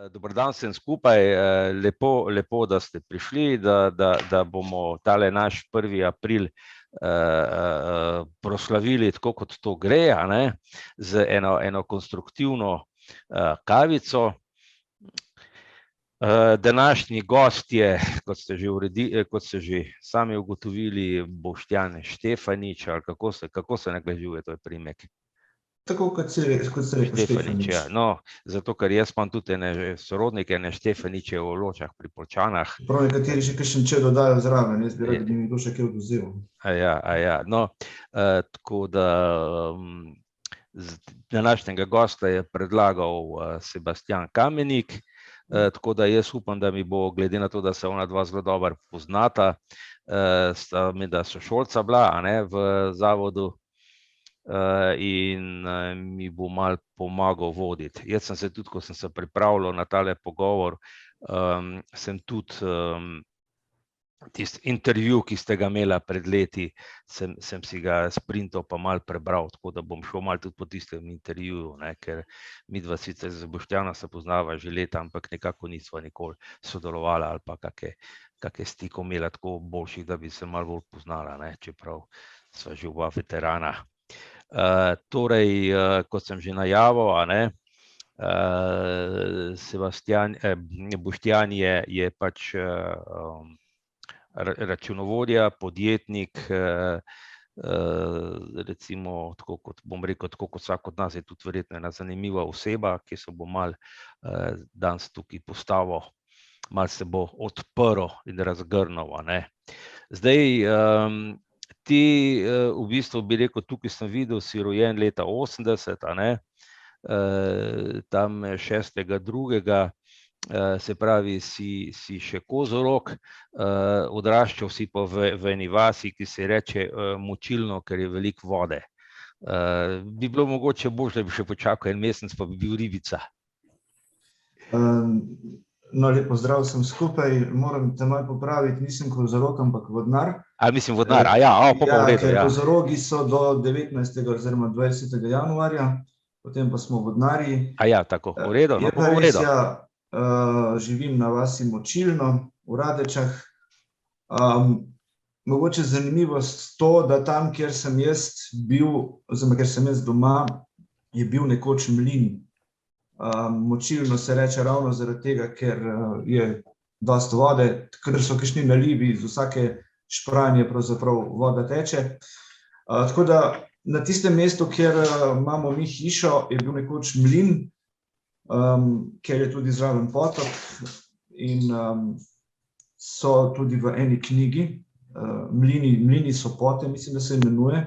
Dober dan vsem skupaj, lepo, da ste prišli, da bomo tale naš 1. april proslavili tako, kot to gre, a ne, z eno konstruktivno kavico. Današnji gost je, kot ste že sami ugotovili, Boštjan Štefanič, ali kako se naglašuje to priimek? Tako kot ste rekel, Štefanič. Ja. No, zato, ker jaz imam tudi ene sorodnike, Štefaniče v Ločah pri Poljčanah. Prav nekateri še kakšen če dodajo zraven, jaz bi rad, da bi mi kdo še kaj oduzel. Ja. No, tako da današnjega gosta je predlagal Sebastijan Kamenik, tako da jaz upam, da mi bo, glede na to, da se ona dva zelo dobro poznata, sta mi da sošolca bila, a ne, v zavodu, in mi bo malo pomagal voditi. Jaz sem se tudi, ko sem se pripravljal na tale pogovor, sem tudi tisti intervju, ki ste ga imela pred leti, sem si ga sprintal pa malo prebral, tako da bom šel malo tudi po tistem intervjuju, ne, ker midva sicer z Boštjanom se poznava že leta, ampak nekako nisva nikoli sodelovala ali pa kake stikov imela tako boljših, da bi se malo bolj poznala, ne, čeprav sva že oba veterana. Torej, kot sem že najavil, a ne, Boštjan je pač računovodja, podjetnik, recimo, tako kot bom rekel, tako kot vsak od nas, je tudi verjetno ena zanimiva oseba, ki se bo malo danes tukaj postavil, malo se bo odprl in razgrnil, a ne. Zdaj, ti v bistvu bi rekel, tukaj sem videl, si rojen leta 80, a ne, tam 6.2., se pravi, si še kozorog, odraščal si pa v eni vasi, ki se reče Močilno, ker je veliko vode. Bi bilo mogoče boljše, da bi še počakal en mesec, pa bi bil Ribica. No, lep pozdrav vsem skupaj, moram te malo popraviti, nisem kozorog, ampak vodnar. Mislim vodnar, pa v redu, ker kozorogi so do 19. oziroma 20. januarja, potem pa smo vodnarji. Tako, v redu, Je pa res, ja, živim na vasi Močilno v Radečah. Mogoče zanimivost to, da tam, kjer sem jaz bil, oziroma kjer sem jaz doma, je bil nekoč mlin. Močilno se reče ravno zaradi tega, ker je dosti vode, kadar so kakšni nalivi, iz vsake špranje pravzaprav voda teče. Tako da na tistem mestu, kjer imamo mi hišo, je bil nekoč mlin, kjer je tudi zraven potok in so tudi v eni knjigi, Mlini so pote, mislim, da se imenuje,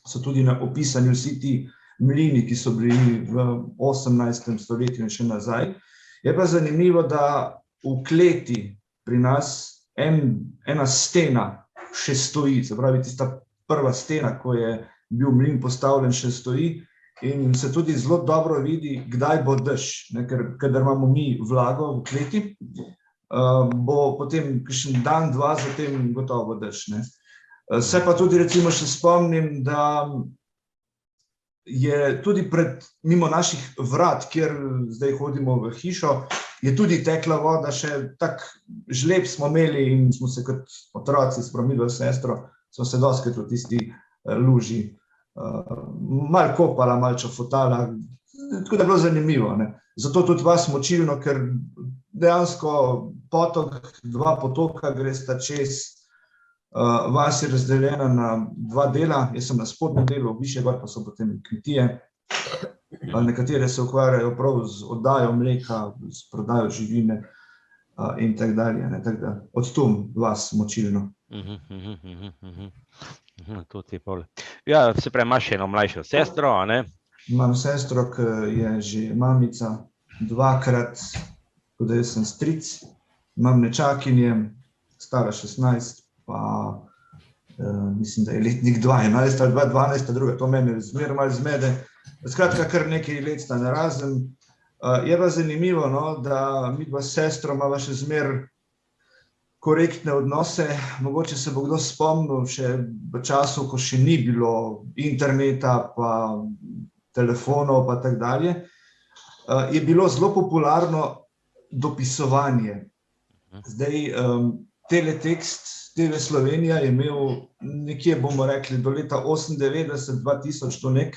so tudi opisani vsi ti mlini, ki so bili v 18. stoletju in še nazaj. Je pa zanimivo, da v kleti pri nas ena stena še stoji, se pravi tista prva stena, ko je bil mlin postavljen, še stoji in se tudi zelo dobro vidi, kdaj bo dež, ker kadar imamo mi vlago v kleti, bo potem kakšen dan, dva, zatem gotovo dež, ne. Se pa tudi recimo še spomnim, da je tudi mimo naših vrat, kjer zdaj hodimo v hišo, je tudi tekla voda, še tak žleb smo imeli in smo se kot otroci, s midva s sestro, smo se dostikrat v tisti luži malo kopala, malo čofotala, tako da je bilo zanimivo, ne. Zato tudi vas Močilno, ker dejansko potok, dva potoka gresta čez. Vas je razdeljena na dva dela, jaz sem na spodnjem delu, višje gor pa so potem kmetije, nekatere se ukvarjajo prav z oddajo mleka, s prodajo živine in tako dalje, ne, tako da od tu vas Močilno. To ti je pol. Ja, se pravi, imaš eno mlajšo sestro, a ne? Imam sestro, ki je že mamica dvakrat, tako da jaz sem stric, imam nečakinje, stara 16, pa mislim, da je letnik 2011 ali 2012, druga, to mene zmeraj malo zmede. Skratka, kar nekaj let sta narazen. Je pa zanimivo, no, da midva s sestro imava še zmeraj korektne odnose, mogoče se bo kdo spomnil še v času, ko še ni bilo interneta, pa telefonov, pa tako dalje, je bilo zelo popularno dopisovanje. Zdaj, Teletekst TV Slovenija je imel nekje, bomo rekli, do leta 1998-2000 do nek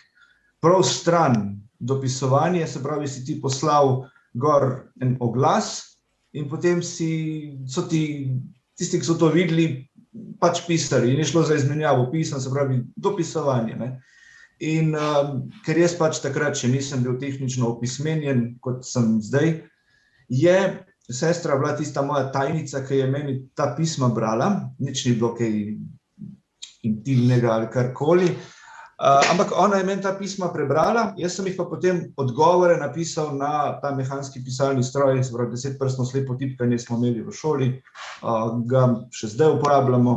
prav stran dopisovanje, se pravi, si ti poslal gor en oglas in potem so tisti, ki so to videli, pač pisali in je šlo za izmenjavo pisem, se pravi, dopisovanje, ne. In ker jaz pač takrat še nisem bil tehnično opismenjen, kot sem zdaj, je sestra bila tista moja tajnica, ki je meni ta pisma brala, nič ni bilo kaj intimnega ali karkoli, ampak ona je meni ta pisma prebrala, jaz sem jih pa potem odgovore napisal na ta mehanski pisalni stroj, se pravi 10-prstno slepo tipkanje smo imeli v šoli, ga še zdaj uporabljamo,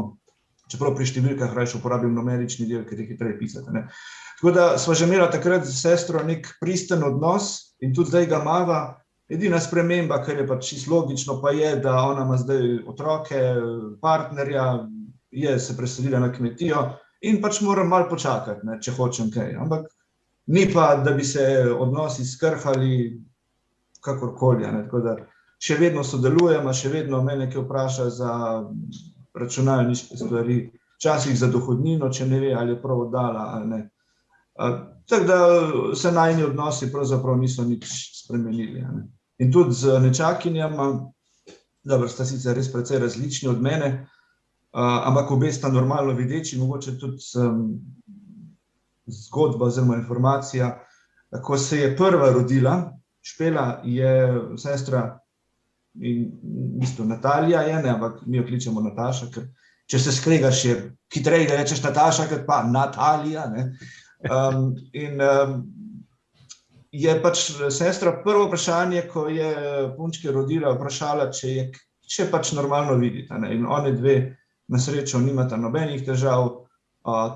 čeprav pri številkah raje uporabljam numerični del, ker je hitreje pisati, ne. Tako da sva že imela takrat z sestro nek pristen odnos in tudi zdaj ga imava. Edina sprememba, kar je pač čisto logično, pa je, da ona ima zdaj otroke, partnerja, je se preselila na kmetijo in pač moram malo počakati, ne, če hočem kaj. Ampak ni pa, da bi se odnosi skrhali kakorkoli, ne, tako da še vedno sodelujemo, še vedno me nekaj vpraša za računalniške stvari, včasih za dohodnino, če ne ve, ali je prav oddala ali ne. Tako da se najini odnosi pravzaprav niso nič spremenili, ne. In tudi z nečakinjama, dobro, sta sicer res precej različni od mene, ampak obe sta normalno videči, mogoče tudi zgodba oziroma informacija, ko se je prva rodila, Špela, je sestra, in v bistvu Natalija je, ne, ampak mi jo kličemo Nataša, ker če se skregaš, je hitreje, da rečeš Nataša, kot pa Natalija, ne. In je pač sestra prvo vprašanje, ko je punčke rodila, vprašala, če pač normalno vidita, ne. In one dve na srečo nimata nobenih težav,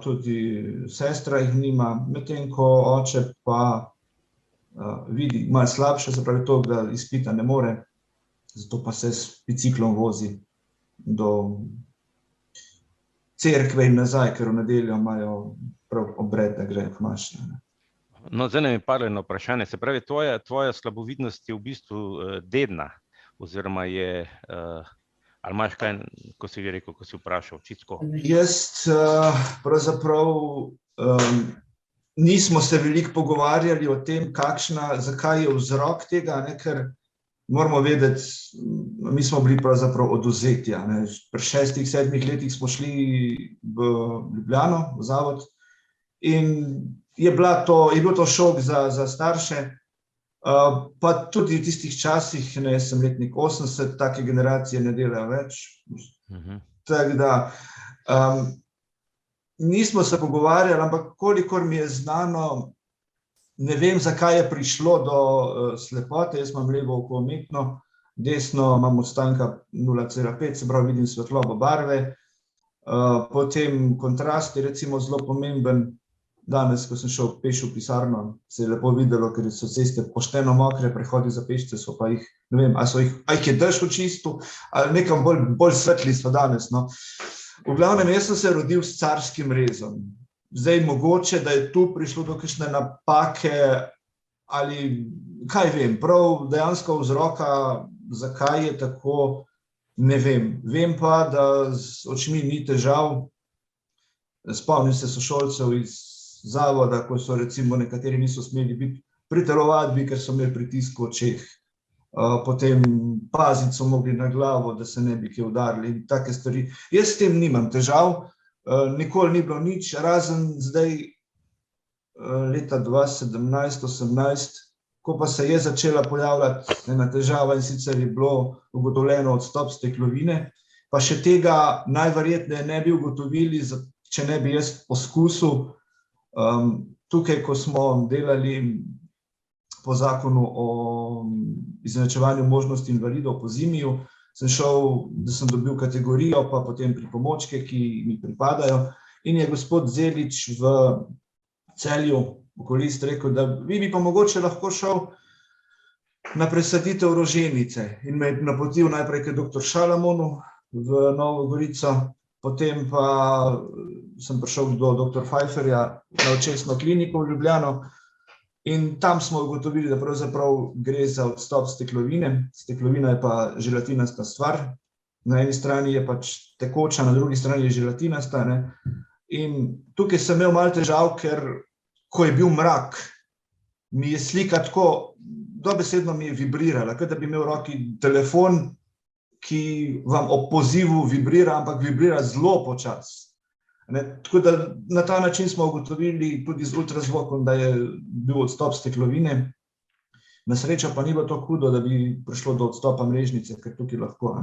tudi sestra jih nima, medtem ko oče pa vidi malo slabše, se pravi to, da izpita ne more, zato pa se s biciklom vozi do cerkve in nazaj, ker v nedeljo imajo prav obred, da gre k maši, ne. No, zdaj mi je padlo eno vprašanje, se pravi, tvoja slabovidnost je v bistvu dedna, oziroma je, ali imaš kaj, ko si rekel, ko si vprašal, čisto? Jaz pravzaprav nismo se veliko pogovarjali o tem, zakaj je vzrok tega, ne, ker moramo vedeti, mi smo bili pravzaprav odvzeti, ne. Pri 6-7 letih smo šli v Ljubljano, v zavod, in je bil to šok za starše, pa tudi v tistih časih, ne, sem letnik 80, take generacije ne delajo več. Tako da nismo se pogovarjali, ampak kolikor mi je znano, ne vem, zakaj je prišlo do slepote, jaz imam levo oko umetno, desno imam odstanka 0,5, se pravi, vidim svetlobo barve, potem kontrast je recimo zelo pomemben. Danes, ko sem šel peš v pisarno, se je lepo videlo, ker so ceste pošteno mokre, prehodi za pešce so pa jih, ne vem, a jih je dež očistil, ali nekam bolj svetli so danes, no. V glavnem, jaz sem se rodil s carskim rezom. Zdaj mogoče, da je tu prišlo do kakšne napake, ali kaj vem, prav dejansko vzroka, zakaj je tako, ne vem. Vem pa, da z očmi ni težav. Spomnim se sošolcev iz zavoda, ko so recimo nekateri niso smeli biti pri telovadbi, ker so imeli pritisk v očeh. Potem paziti so mogli na glavo, da se ne bi kaj udarili in take stvari. Jaz s tem nimam težav, nikoli ni bilo nič, razen zdaj leta 2017-18, ko pa se je začela pojavljati ena težava, in sicer je bilo ugotovljeno odstop steklovine, pa še tega najverjetneje ne bi ugotovili, če ne bi jaz poskusil. Tukaj, ko smo delali po zakonu o izenačevanju možnosti invalidov po ZIMI-ju, sem šel, da sem dobil kategorijo, pa potem pripomočke, ki mi pripadajo, in je gospod Zelič v Celju, okolist, rekel, da vi bi pa mogoče lahko šel na presaditev roženice, in me je napotil najprej k doktor Šalamonu v Novo Gorico, potem pa sem prišel do doktor Pfeifferja na očesno kliniko v Ljubljano In tam smo ugotovili, da pravzaprav gre za odstop steklovine. Steklovina je pa želatinasta stvar. Na eni strani je pač tekoča, na drugi strani je želatinasta. Ne? In tukaj sem imel malo težav, ker ko je bil mrak, mi je slika tako, dobesedno mi je vibrirala, kot da bi imel v roki telefon, ki vam ob pozivu vibrira, ampak vibrira zelo počasi. Tako da na ta način smo ugotovili tudi z ultrazvokom, da je bil odstop steklovine. Na srečo pa ni bilo to hudo, da bi prišlo do odstopa mrežnice, ker tukaj lahko.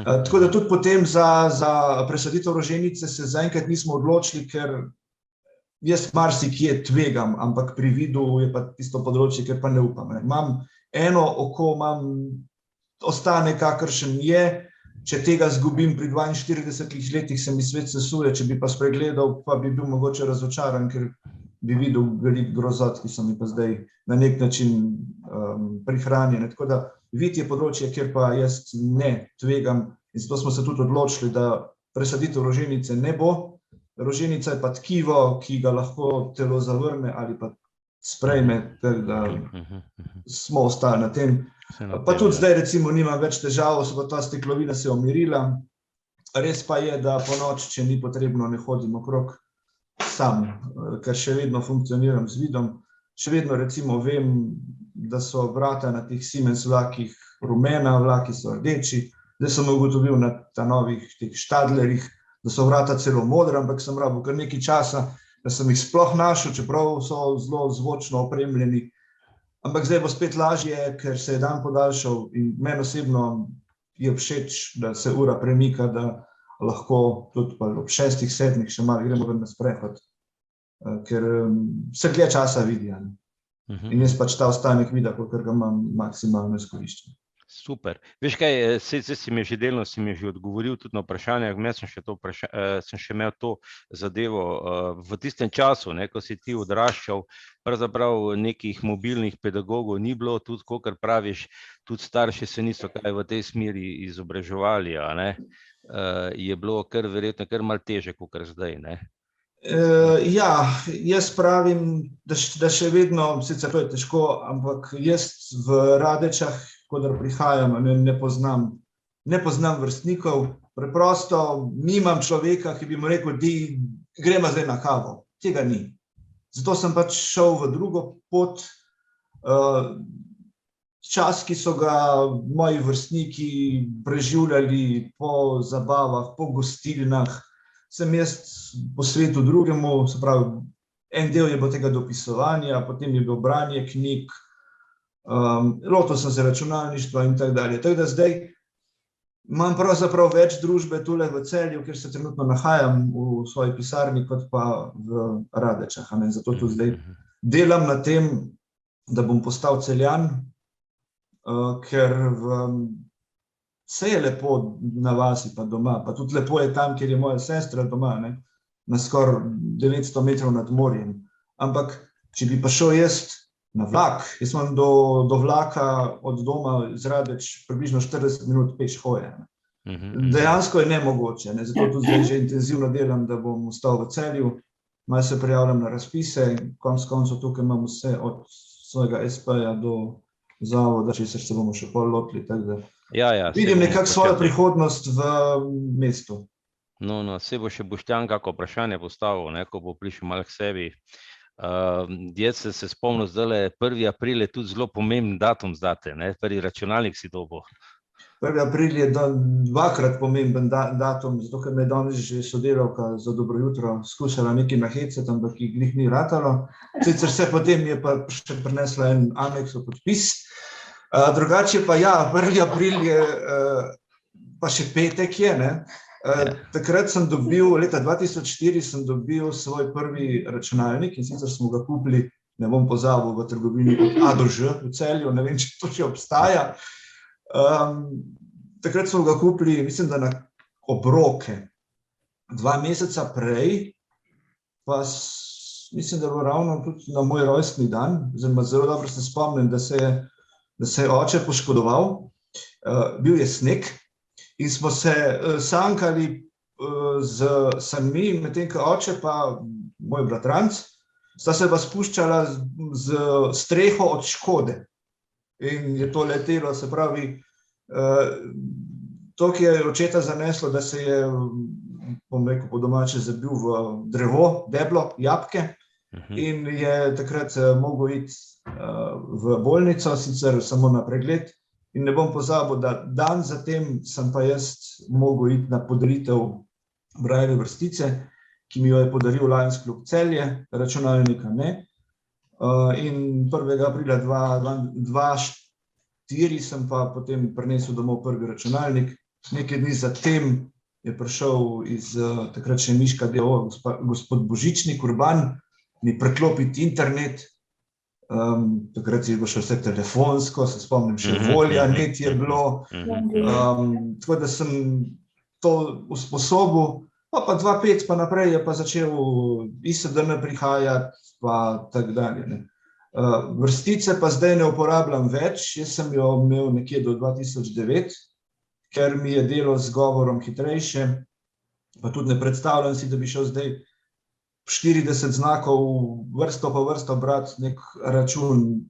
Tako da tudi potem za presaditev roženice se zaenkrat nismo odločili, ker jaz marsikje tvegam, ampak pri vidu je pa tisto področje, ker pa ne upam. Imam eno oko, ostane kakršen je, če tega zgubim pri 42 letih, se mi svet sesuje, če bi pa spregledal, pa bi bil mogoče razočaran, ker bi videl veliko grozot, ki so mi pa zdaj na nek način prihranjene. Tako da vid je področje, kjer pa jaz ne tvegam in zato smo se tudi odločili, da presaditev roženice ne bo. Roženica je pa tkivo, ki ga lahko telo zavrne ali pa sprejme, da smo ostali na tem. Pa tudi zdaj recimo nimam več težav, so pa ta steklovina se umirila. Res pa je, da po noč, če ni potrebno, ne hodim okrog sam, ker še vedno funkcioniram z vidom. Še vedno recimo vem, da so vrata na teh Siemens vlakih rumena, vlaki so rdeči. Zdaj sem ugotovil na ta novih teh Stadlerjih, da so vrata celo modra, ampak sem rabil kar nekaj časa, da sem jih sploh našel, čeprav so zelo zvočno opremljeni. Ampak zdaj bo spet lažje, ker se je dan podaljšal in meni osebno je všeč, da se ura premika, da lahko tudi ob 6, 7 še malo gremo na sprehod, ker se dlje časa vidi. In jaz pač ta ostanek vida, ker ga imam maksimalno izkoriščen. Super. Veš kaj, si mi že delno odgovoril tudi na vprašanje, sem še imel to zadevo. V tistem času, ko si ti odraščal, pravzaprav nekih mobilnih pedagogov ni bilo, tudi, kakor praviš, tudi starši se niso kaj v tej smeri izobraževali, je bilo verjetno kar malo teže, kakor zdaj, ne? Ja, jaz pravim, da še vedno, sicer to je težko, ampak jaz v Radečah, kodar prihajam, ne poznam vrstnikov, preprosto nimam človeka, ki bi mu rekel, gremo zdaj na kavo. Tega ni. Zato sem pač šel v drugo pot. Čas, ki so ga moji vrstniki preživljali po zabavah, po gostilnah, sem jaz posvetil drugemu, se pravi, en del je bilo tega dopisovanja, potem je bilo branje knjig, lotil sem se računalništva in tako dalje. Tako da zdaj imam pravzaprav več družbe tule v Celju, kjer se trenutno nahajam v svoji pisarni, kot pa v Radečah. Zato tudi zdaj delam na tem, da bom postal Celjan, ker vse je lepo na vasi pa doma, pa tudi lepo je tam, kjer je moja sestra doma, na skoraj 900 metrov nad morjem. Ampak, če bi pa šel jaz na vlak, jaz imam do vlaka od doma iz Radeč približno 40 minut peš hoje. Dejansko je nemogoče, zato tudi zdaj že intenzivno delam, da bom ostal v Celju, malo se prijavljam na razpise, konec koncev tukaj imam vse od svojega SP-ja do zavoda, česar se bomo še pol lotili, tako da vidim nekako svojo prihodnost v mestu. No, se bo še Boštjan kako vprašanje postavil, ko bo prišel malo k sebi. Jaz se spomnil zdaj, 1. april je tudi zelo pomemben datum zdate, prvi računalnik si dobil. 1. april je dvakrat pomemben datum, zato ker me je danes že sodelavka za Dobro jutro skušala nekaj nahecati, ampak jih glih ni ratalo. Sicer se potem je pa še prinesla en aneks v podpis. Drugače pa 1. april je, pa še petek je, takrat sem dobil, leta 2004 sem dobil svoj prvi računalnik in sicer smo ga kupili, ne bom pozabil, v trgovini A-Ž v Celju, ne vem, če to še obstaja. Takrat smo ga kupili, mislim, da na obroke. 2 meseca prej, pa mislim, da je bilo ravno tudi na moj rojstni dan, zelo dobro se spomnim, da se je oče poškodoval, bil je sneg in smo se sankali z sanmi, medtem ko oče pa moj bratranc sta se pa spuščala z streho od Škode. In je to letelo, se pravi, to, ki je očeta zaneslo, da se je, bom rekel, po domače zabil v drevo, deblo, jabolke, in je takrat mogel iti v bolnico, sicer samo na pregled. In ne bom pozabil, da dan zatem sem pa jaz mogel iti na podaritev Brajeve vrstice, ki mi jo je podaril Lions Club Celje, računalnika ne. In 1. aprila 2004 sem pa potem prinesel domov prvi računalnik. Nekaj dni zatem je prišel iz takrat še Miška d.o.o. gospod Božičnik, Urban, mi preklopiti internet. Takrat je bilo še vse telefonsko, se spomnim, še Volja, net je bilo. Tako da sem to usposobil. Pa 2005 pa naprej je pa začel ISDN prihajati, pa tako dalje. Vrstice pa zdaj ne uporabljam več, jaz sem jo imel nekje do 2009, ker mi je delo z govorom hitrejše, pa tudi ne predstavljam si, da bi šel zdaj 40 znakov vrsto po vrsto brati nek račun,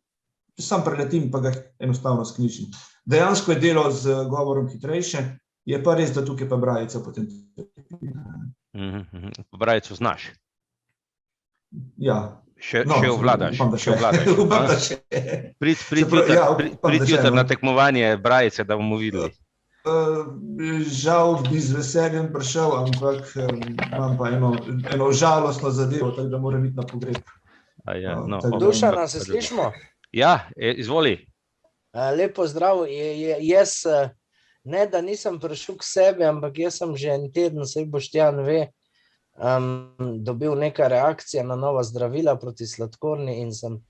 sam preletim pa ga enostavno sknjižim. Dejansko je delo z govorom hitrejše, je pa res, da tukaj pa brajica potem. Brajico znaš? Ja. Še obvladaš? Upam, da še. Prid jutri na tekmovanje brajice, da bomo videli. Žal bi z veseljem prišel, ampak imam pa eno žalostno zadevo, tako da moram iti na pogreb. Dušana, se slišimo? Ja, izvoli. Lep pozdrav. Jaz, ne da nisem prišel k sebi, ampak jaz sem že en teden, saj Boštjan ve, dobil neka reakcija na nova zdravila proti sladkorni in sem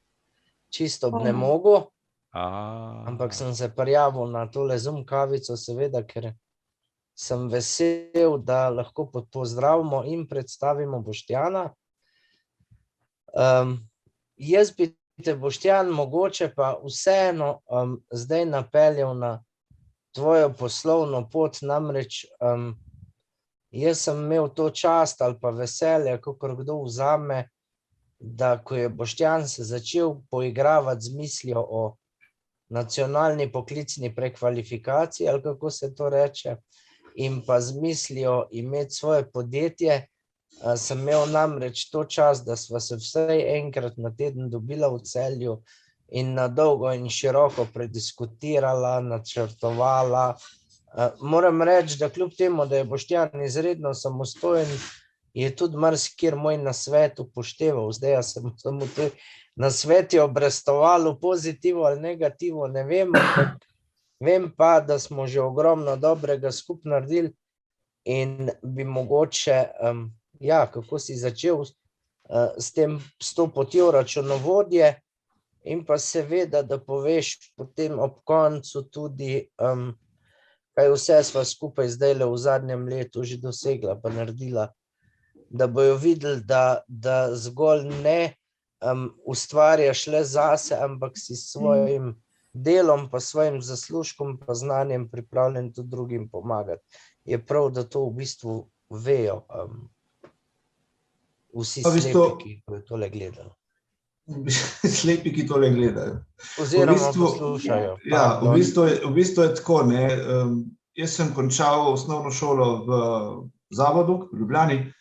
čisto obnemogel. Ampak sem se prijavil na tole Zoom kavico, seveda, ker sem vesel, da lahko pozdravimo in predstavimo Boštjana. Jaz bi te, Boštjan, mogoče pa vseeno zdaj napeljal na tvojo poslovno pot, namreč jaz sem imel to čast ali pa veselje, kakor kdo vzame, da ko je Boštjan se začel poigravati z mislijo o nacionalni poklicni prekvalifikaciji, ali kako se to reče, in pa z mislijo imeti svoje podjetje, sem imel namreč to čast, da sva se vsaj enkrat na teden dobila v Celju in na dolgo in široko prediskutirala, načrtovala. Moram reči, da kljub temu, da je Boštjan izredno samostojen, je tudi marsikjer moj nasvet upošteval. Zdaj sem samo te nasveti obrestovali pozitivo ali negativo, ne vem, ampak vem pa, da smo že ogromno dobrega skupaj naredili in bi mogoče, kako si začel s to potjo računovodje in pa seveda, da poveš potem ob koncu tudi, kaj vse sva skupaj zdajle v zadnjem letu že dosegla pa naredila, da bojo videli, da zgolj ne ustvarjaš le zase, ampak si s svojim delom pa svojim zaslužkom pa znanjem pripravljen tudi drugim pomagati. Je prav, da to v bistvu vejo vsi slepi, ki tole gledajo. Slepi, ki tole gledajo. Oziroma poslušajo. Ja, v bistvu je tako, ne. Jaz sem končal osnovno šolo v Zavodu, v Ljubljani,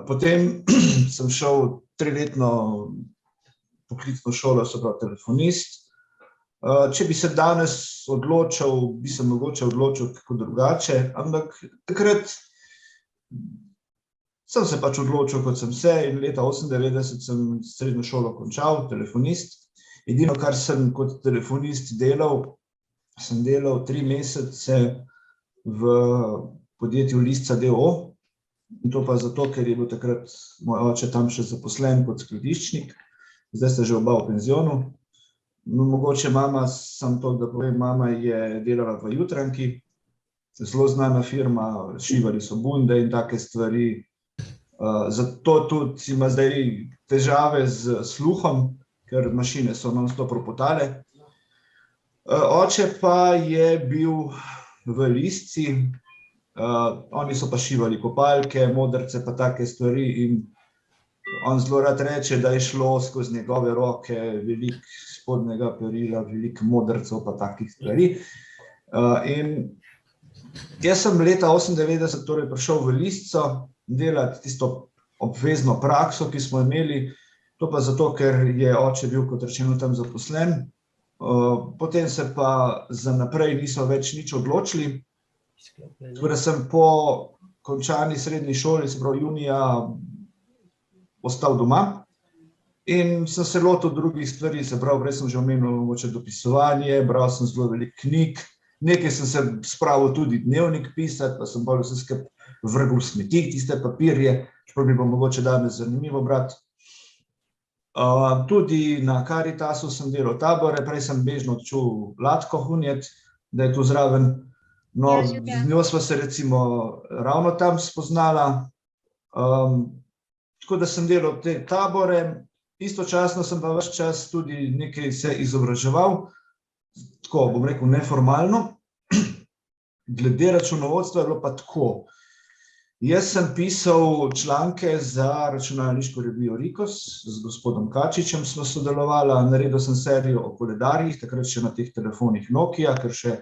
potem sem šel 3-letno poklicno šolo, se pravi telefonist. Če bi se danes odločil, bi se mogoče odločil kako drugače, ampak takrat sem se pač odločil, kot sem se, in leta 1998 sem srednjo šolo končal, telefonist. Edino, kar sem kot telefonist delal, sem delal 3 mesece v podjetju Lisca d.o.o. In to pa zato, ker je bil takrat moj oče tam še zaposlen kot skladiščnik. Zdaj sta že oba v penzionu. No, mogoče mama, samo to, da povem, mama je delala v Jutranki, zelo znana firma, šivali so bunde in take stvari. Zato tudi ima zdaj težave z sluhom, ker mašine so non-stop ropotale. Oče pa je bil v Lisci, oni so pa šivali kopalke, modrce pa take stvari in On zelo rad reče, da je šlo skozi njegove roke veliko spodnjega perila, veliko modrcev pa takih stvari. In jaz sem leta 98 torej prišel v Lisco delati tisto obvezno prakso, ki smo imeli, to pa zato, ker je oče bil, kot rečeno, tam zaposlen. Potem se pa za naprej niso več nič odločili. Tako da sem po končani srednji šoli, se pravi junija, ostal doma in sem se lotil drugih stvari, se pravi, prej sem že omenil mogoče dopisovanje, bral sem zelo veliko knjig, nekaj sem se spravil tudi dnevnik pisati, pa sem bolj vse skupaj vrgel v smeti, tiste papirje, čeprav bi bilo mogoče danes zanimivo brati. Tudi na Karitasu sem delal tabore, prej sem bežno odšel Latko hunjeti, da je tu zraven. No, z njo sva se recimo ravno tam spoznala. Tako da sem delal te tabore, istočasno sem pa ves čas tudi nekaj se izobraževal, tako bom rekel neformalno. Glede računovodstva je bilo pa tako. Jaz sem pisal članke za računalniško revijo Rikos, z gospodom Kačičem smo sodelovali, naredil sem serijo o koledarjih, takrat še na teh telefonih Nokia, ker še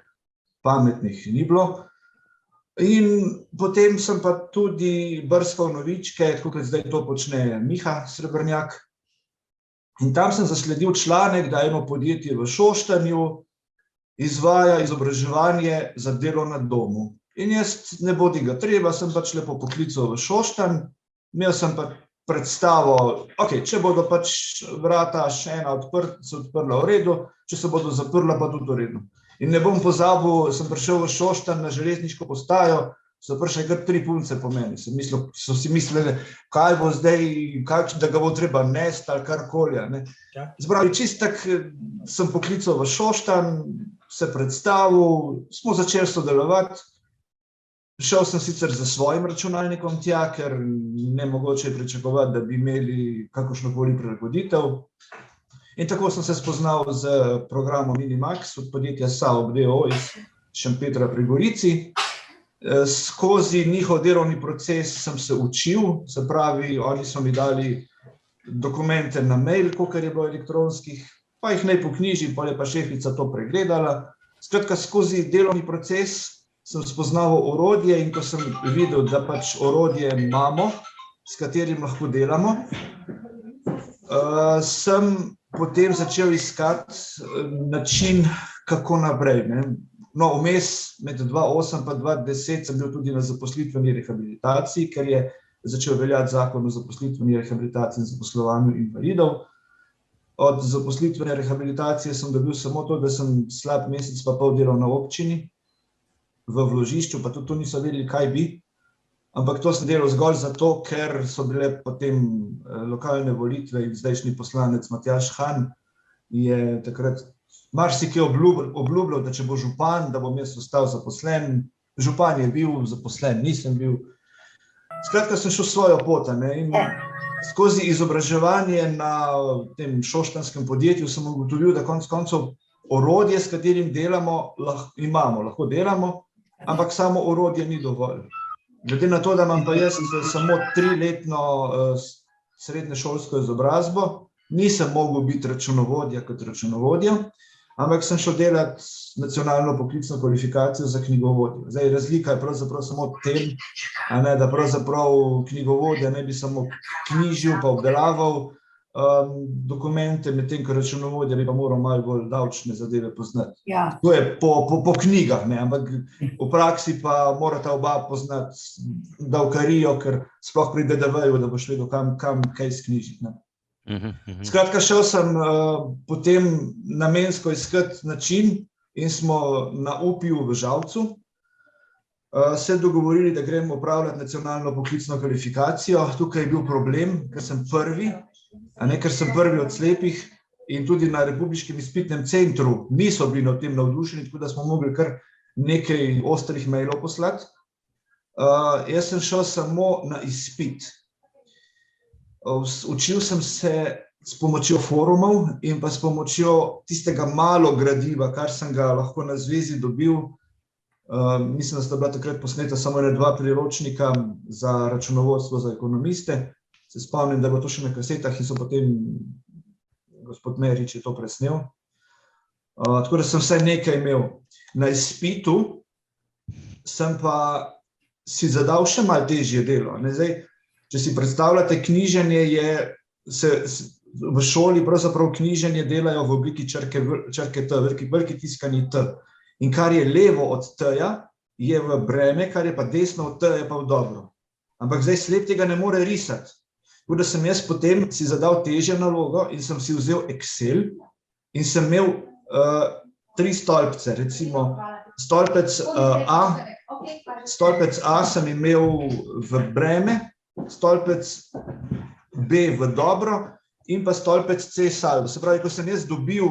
pametnih ni bilo. In potem sem pa tudi brskal novičke, tako kot zdaj to počne Miha Srebrnjak. In tam sem zasledil članek, da eno podjetje v Šoštanju izvaja izobraževanje za delo na domu. In jaz ne bodi ga treba, sem pač lepo poklical v Šoštanj, imel sem pa predstavo, če bodo pač vrata še ena se odprla v redu, če se bodo zaprla pa tudi v redu. In ne bom pozabil, sem prišel v Šoštanj na železniško postajo, so prišle kar 3 punce po meni. So si mislili, kaj bo zdaj, da ga bo treba nesti ali karkoli. Zbravi, čist tak sem poklical v Šoštanj, se predstavil, smo začeli sodelovati. Šel sem sicer za svojim računalnikom tja, ker nemogoče je pričakovati, da bi imeli kakršnokoli prilagoditev. In tako sem se spoznal z programom Minimax od podjetja Saob d.o.o. iz Šempetra pri Gorici. Skozi njihov delovni proces sem se učil, se pravi, oni so mi dali dokumente na mail, kolikor je bilo elektronskih, pa jih naj poknjižim, pa je pa šefica to pregledala. Skratka, skozi delovni proces sem spoznal orodje in ko sem videl, da pač orodje imamo, s katerim lahko delamo, sem potem začel iskati način, kako naprej. No, vmes med 2008 pa 2010 sem bil tudi na zaposlitveni rehabilitaciji, ker je začel veljati zakon o zaposlitveni rehabilitaciji in zaposlovanju invalidov. Od zaposlitvene rehabilitacije sem dobil samo to, da sem slab mesec pa pol delal na občini, v vložišču, pa tudi to niso vedeli, kaj bi. Ampak to sem delal zgolj zato, ker so bile potem lokalne volitve in zdajšnji poslanec Matjaž Han je takrat marsikaj obljubljal, da če bo župan, da bom jaz ostal zaposlen. Župan je bil, zaposlen nisem bil. Skratka, sem šel svojo pot, in skozi izobraževanje na tem šoštanskem podjetju sem ugotovil, da konec koncev orodje, s katerim delamo, imamo, lahko delamo, ampak samo orodje ni dovolj. Glede na to, da imam pa jaz samo 3-letno srednješolsko izobrazbo, nisem mogel biti računovodja kot računovodja, ampak sem šel delati nacionalno poklicno kvalifikacijo za knjigovodjo. Zdaj, razlika je pravzaprav samo v tem, da pravzaprav knjigovodja ne bi samo knjižil pa obdelaval dokumente, medtem ko računovodja bi pa moral malo bolj davčne zadeve poznati. To je po knjigah, ampak v praksi pa morata oba poznati davkarijo, ker sploh pri DDV-ju, da boš vedel, kam kaj sknjižiti. Skratka, šel sem potem namensko iskati način in smo na UPI-ju v Žalcu se dogovorili, da grem opravljati nacionalno poklicno kvalifikacijo. Tukaj je bil problem, ker sem prvi od slepih in tudi na Republiškem izpitnem centru niso bili na tem navdušeni, tako da smo mogli kar nekaj ostrih mailov poslati. Jaz sem šel samo na izpit. Učil sem se s pomočjo forumov in pa s pomočjo tistega malo gradiva, kar sem ga lahko na zvezi dobil. Mislim, da sta bila takrat posneta samo 2 priročnika za računovodstvo za ekonomiste. Se spomnim, da bo to še na kasetah in so potem gospod Merič je to presnel. Tako da sem vsaj nekaj imel. Na izpitu sem pa si zadal še malo težje delo. Zdaj, če si predstavljate, knjiženje v šoli pravzaprav knjiženje delajo v obliki črke T, veliki tiskani T. In kar je levo od T-ja, je v breme, kar je pa desno od T, je pa v dobro. Ampak zdaj slep tega ne more risati. Tako da sem jaz potem si zadal težjo nalogo in sem si vzel Excel in sem imel 3 stolpce, recimo stolpec A sem imel v breme, stolpec B v dobro in pa stolpec C saldo. Se pravi, ko sem jaz dobil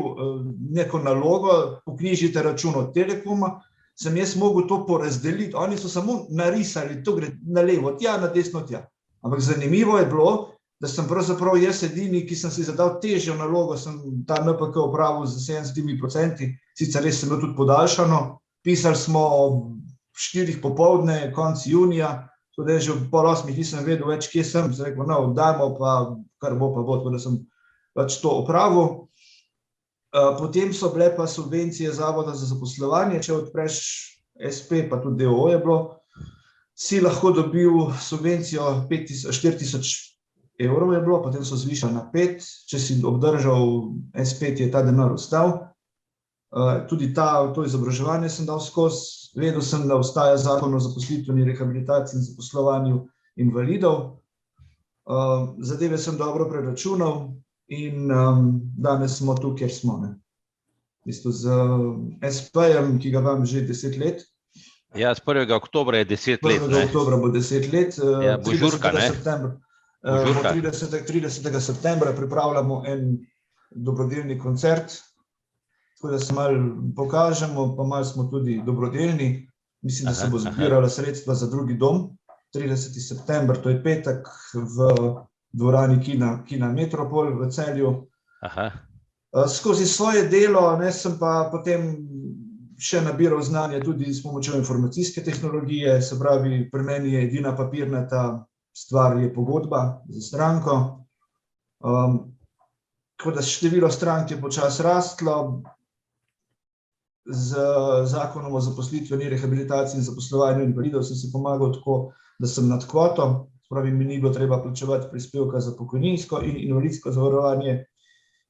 neko nalogo, poknjižite račun od Telekoma, sem jaz mogel to porazdeliti. Oni so samo narisali, to gre na levo, tja, na desno, tja. Ampak zanimivo je bilo, da sem pravzaprav jaz edini, ki sem si zadal težjo nalogo, sem ta NPK opravil z 70%, sicer res sem bil tudi podaljšano, pisali smo ob 4 popoldne, konc junija, tako da že ob 7:30 nisem vedel več, kje sem, sem rekel, no, dajmo pa, kar bo pa bo, tako da sem pač to opravil. Potem so bile pa subvencije Zavoda za zaposlovanje, če odpreš SP, pa tudi DOO je bilo, si lahko dobil subvencijo 4.000 evrov je bilo, potem so zvišali na 5, če si obdržal SP, ti je ta denar ostal. Tudi to izobraževanje sem dal skozi, vedel sem, da obstaja zakon o zaposlitveni rehabilitaciji in zaposlovanju invalidov. Zadeve sem dobro preračunal in danes smo tu, kjer smo. V bistvu z SP-jem, ki ga imam že 10 let. Ja, z 1. oktobra je 10 let. 1. oktobra bo 10 let. Ja, bo žurka, ne? 30. septembra pripravljamo en dobrodelni koncert, tako da se malo pokažemo, pa malo smo tudi dobrodelni. Mislim, da se bo zbirala sredstva za drugi dom. 30. september, to je petek, v dvorani Kina Metropol v Celju. Skozi svoje delo sem pa potem še nabiral znanje tudi s pomočjo informacijske tehnologije, se pravi, pri meni je edina papirnata stvar je pogodba za stranko. Tako da število strank je počasi rastlo. Z zakonom o zaposlitveni rehabilitaciji in zaposlovanju invalidov sem si pomagal tako, da sem nad kvoto, se pravi, mi ni bilo treba plačevati prispevka za pokojninsko in invalidsko zavarovanje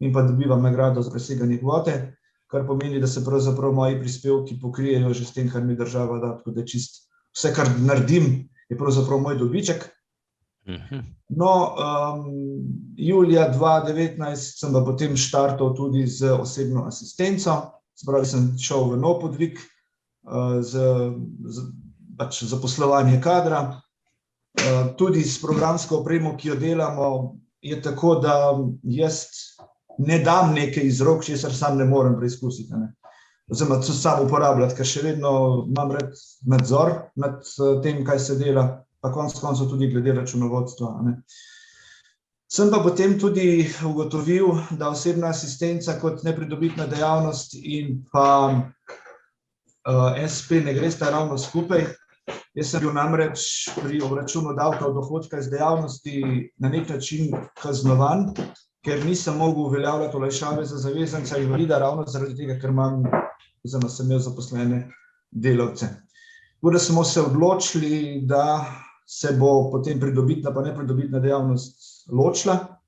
in pa dobivam nagrado za preseganje kvote, kar pomeni, da se pravzaprav moji prispevki pokrijejo že s tem, kar mi država da, tako da čist vse, kar naredim, je pravzaprav moj dobiček. No, julija 2019 sem pa potem štartal tudi z osebno asistenco, se pravi, sem šel v nov podvig za zaposlovanje kadra. Tudi s programsko opremo, ki jo delamo, je tako, da jaz ne dam nekaj iz rok, česar sam ne morem preizkusiti. Oziroma, to sam uporabljati, ker še vedno imam rad nadzor nad tem, kaj se dela, pa konec koncev tudi glede računovodstva. Sem pa potem tudi ugotovil, da osebna asistenca kot nepridobitna dejavnost in pa SP ne gresta ravno skupaj. Jaz sem bil namreč pri obračunu davka od dohodka iz dejavnosti na nek način kaznovan, ker nisem mogel uveljavljati olajšave za zavezanca invalida ravno zaradi tega, ker oziroma sem imel zaposlene delavce. Tako da smo se odločili, da se bo potem pridobitna pa nepridobitna dejavnost ločila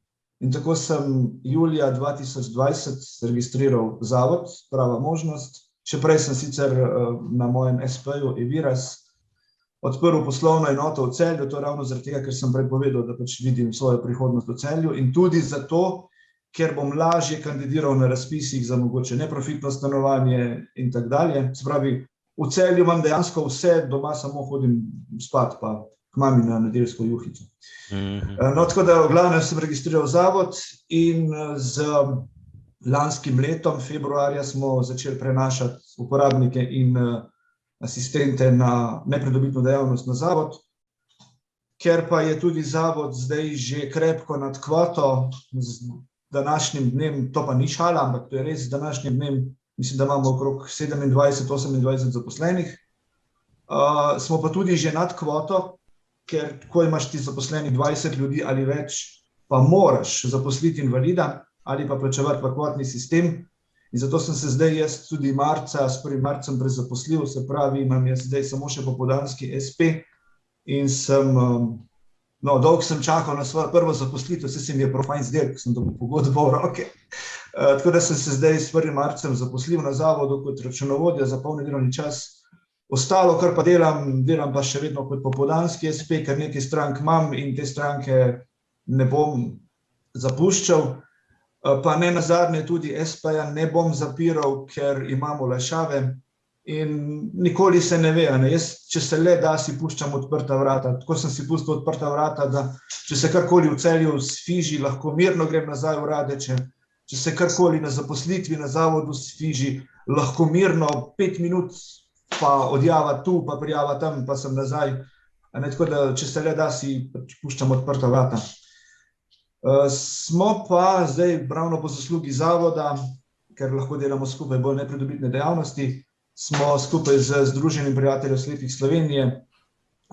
in tako sem julija 2020 registriral zavod Prava možnost. Še prej sem sicer na mojem SP-ju Eviras odprl poslovno enoto v Celju, to ravno zaradi tega, ker sem prej povedal, da pač vidim svojo prihodnost v Celju in tudi zato, ker bom lažje kandidiral na razpisih za mogoče neprofitno stanovanje in tako dalje. Se pravi, v Celju imam dejansko vse, doma samo hodim spat pa k mami na nedeljsko juhico. No, tako da v glavnem sem registriral zavod in z lanskim letom, februarja, smo začeli prenašati uporabnike in asistente na nepridobitno dejavnost na zavod. Ker pa je tudi zavod zdaj že krepko nad kvoto, z današnjim dnem, to pa ni šala, ampak to je res z današnjim dnem, mislim, da imamo okrog 27-28 zaposlenih. Smo pa tudi že nad kvoto ker ko imaš ti zaposlenih 20 ljudi ali več, pa moraš zaposliti invalida ali pa plačevati pa kvotni sistem. In zato sem se zdaj jaz tudi marca, s 1. marcem prezaposlil, se pravi, imam jaz zdaj samo še popoldanski SP in sem, dolgo sem čakal na svojo prvo zaposlitev, se mi je prav fajn zdel, ko sem dobil pogodbo v roke. Tako da sem se zdaj s 1. marcem zaposlil na zavodu kot računovodja za polni delovni čas. Ostalo, kar pa delam pa še vedno kot popoldanski SP, ker nekaj strank imam in te stranke ne bom zapuščal. Pa ne nazadnje tudi SP-ja ne bom zapiral, ker imam olajšave in nikoli se ne ve. Jaz, če se le da, si puščam odprta vrata. Tako sem si pustil odprta vrata, da če se karkoli v Celju sfiži, lahko mirno grem nazaj v Radeče. Če se karkoli na zaposlitvi na zavodu sfiži, lahko mirno 5 minut pa odjava tu, pa prijava tam, pa sem nazaj. Tako da, če se le da, si puščam odprta vrata. Smo pa zdaj ravno po zaslugi zavoda, ker lahko delamo skupaj bolj nepridobitne dejavnosti, smo skupaj z Združenjem prijateljev slepih Slovenije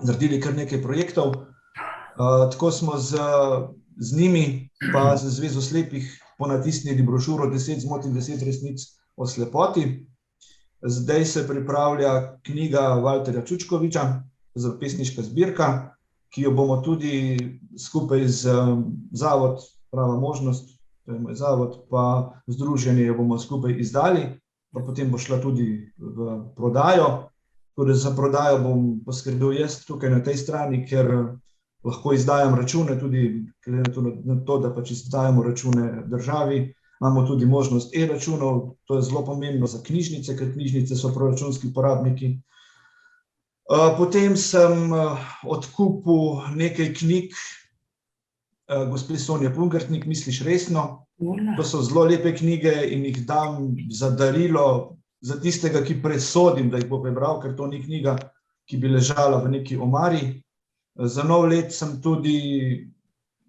naredili kar nekaj projektov. Tako smo z njimi pa z Zvezo slepih ponatisnili brošuro 10 zmot in 10 resnic o slepoti. Zdaj se pripravlja knjiga Valterja Čučkoviča, pesniška zbirka, ki jo bomo tudi skupaj z zavod Prava možnost, to je moj zavod, pa združenje jo bomo skupaj izdali, pa potem bo šla tudi v prodajo. Torej za prodajo bom poskrbel jaz tukaj na tej strani, ker lahko izdajam račune, tudi glede na to, da pač izdajamo račune državi. Imamo tudi možnost e-računov, to je zelo pomembno za knjižnice, ker knjižnice so proračunski porabniki. Potem sem odkupil nekaj knjig gospe Sonje Pungartnik, Misliš resno? To so zelo lepe knjige in jih dam za darilo za tistega, ki presodim, da jih bo prebral, ker to ni knjiga, ki bi ležala v neki omari. Za nov let sem tudi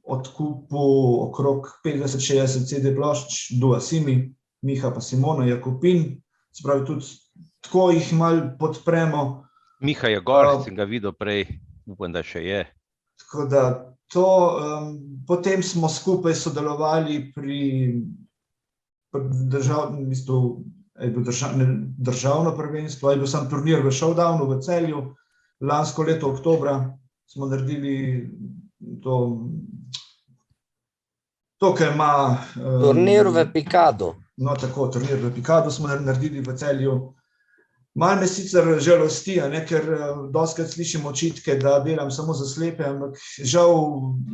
odkupil okrog 50-60 CD plošč Dua Simi, Miha pa Simona Jakopin. Se pravi, tudi tako jih malo podpremo. Miha je gor, sem ga videl prej, upam, da še je. Tako da to, potem smo skupaj sodelovali pri državno prvenstvo, je bil sam turnir v Showdownu v Celju, lansko leto oktobra smo naredili to, kar ima... Turnir v Pikadu. No, tako, turnir v Pikadu smo naredili v Celju. Malo me sicer žalosti, ker dostikrat slišim očitke, da delam samo za slepe, ampak žal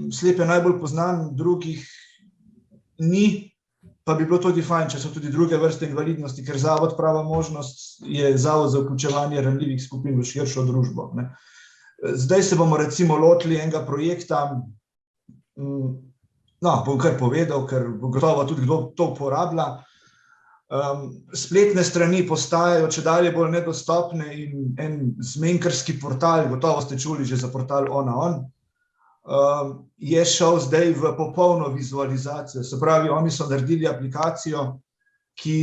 slepe najbolj poznam, drugih ni, pa bi bilo tudi fajn, če so tudi druge vrste invalidnosti, ker zavod Prava možnost je zavod za vključevanje ranljivih skupin v širšo družbo. Zdaj se bomo recimo lotili enega projekta, bom kar povedal, ker gotovo tudi kdo to uporablja. Spletne strani postajajo čedalje bolj nedostopne in en zmenkarski portal, gotovo ste čuli že za portal Ona, je šel zdaj v popolno vizualizacijo. Se pravi, oni so naredili aplikacijo, ki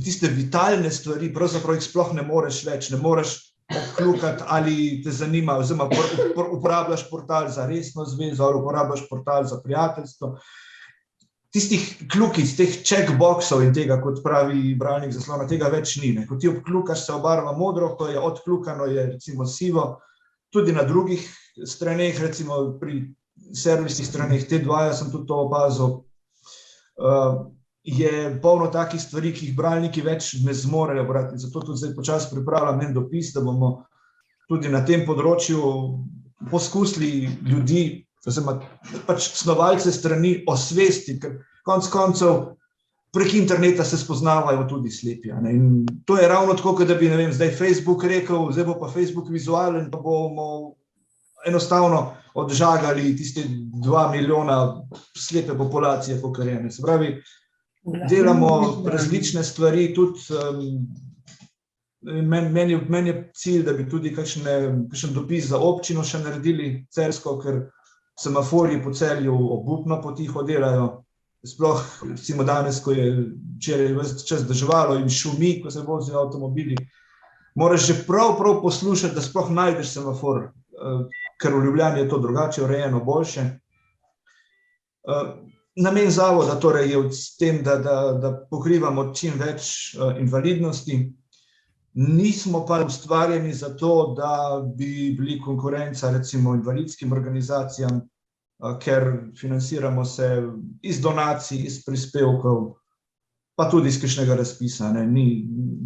tiste vitalne stvari, pravzaprav jih sploh ne moreš več, ne moreš obkljukati, ali te zanima, oziroma uporabljaš portal za resno zvezo, ali uporabljaš portal za prijateljstvo. Tistih kljukic, teh checkboxov in tega, kot pravi bralnik zaslona, tega več ni. Ko ti obkljukaš, se obarva modro, ko je odkljukano, je recimo sivo. Tudi na drugih straneh, recimo pri servisnih straneh, te dvaja sem tudi to opazil, je polno takih stvari, ki jih bralniki več ne zmorejo brati. Zato tudi zdaj počasi pripravljam en dopis, da bomo tudi na tem področju poskusili ljudi, pač snovalce strani osvesti, ker konec koncev prek interneta se spoznavajo tudi slepi. In to je ravno tako, da bi, zdaj Facebook rekel, zdaj bo pa Facebook vizualen, pa bomo enostavno odžagali tiste 2 milijona slepe populacije, kakor je. Se pravi, delamo različne stvari, tudi meni je cilj, da bi tudi kakšen dopis za občino še naredili celjsko, ker semaforji po Celju obupno potiho delajo. Sploh, recimo danes, ko je včeraj ves čas deževalo in šumi, ko se vozijo avtomobili, moraš že prav poslušati, da sploh najdeš semafor. ker v Ljubljani je to drugače urejeno, boljše. Namen zavoda torej je s tem, da pokrivamo čim več invalidnosti. Nismo pa ustvarjeni za to, da bi bili konkurenca recimo invalidskim organizacijam, ker financiramo se iz donacij, iz prispevkov, pa tudi iz kakšnega razpisa.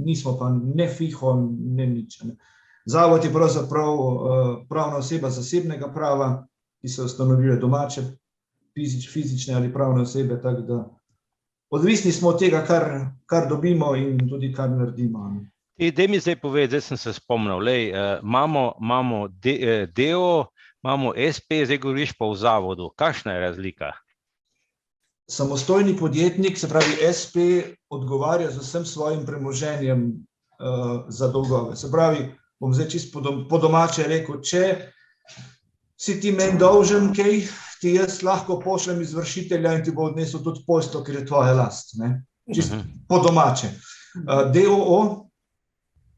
Nismo pa ne FIHO, ne nič. Zavod je pravzaprav pravna oseba zasebnega prava, ki so ustanovile domače fizične ali pravne osebe, tako da odvisni smo od tega, kar dobimo in tudi kar naredimo. Daj mi zdaj povedati, zdaj sem se spomnil, imamo DO, imamo SP, zdaj govoriš pa v zavodu. Kakšna je razlika? Samostojni podjetnik, se pravi SP, odgovarja z vsem svojim premoženjem za dolgove. Se pravi, bom zdaj čisto po domače rekel, če si ti meni dolžen kaj, ti jaz lahko pošljem izvršitelja in ti bo odnesel tudi posteljo, ker je tvoja last. Čisto po domače. DOO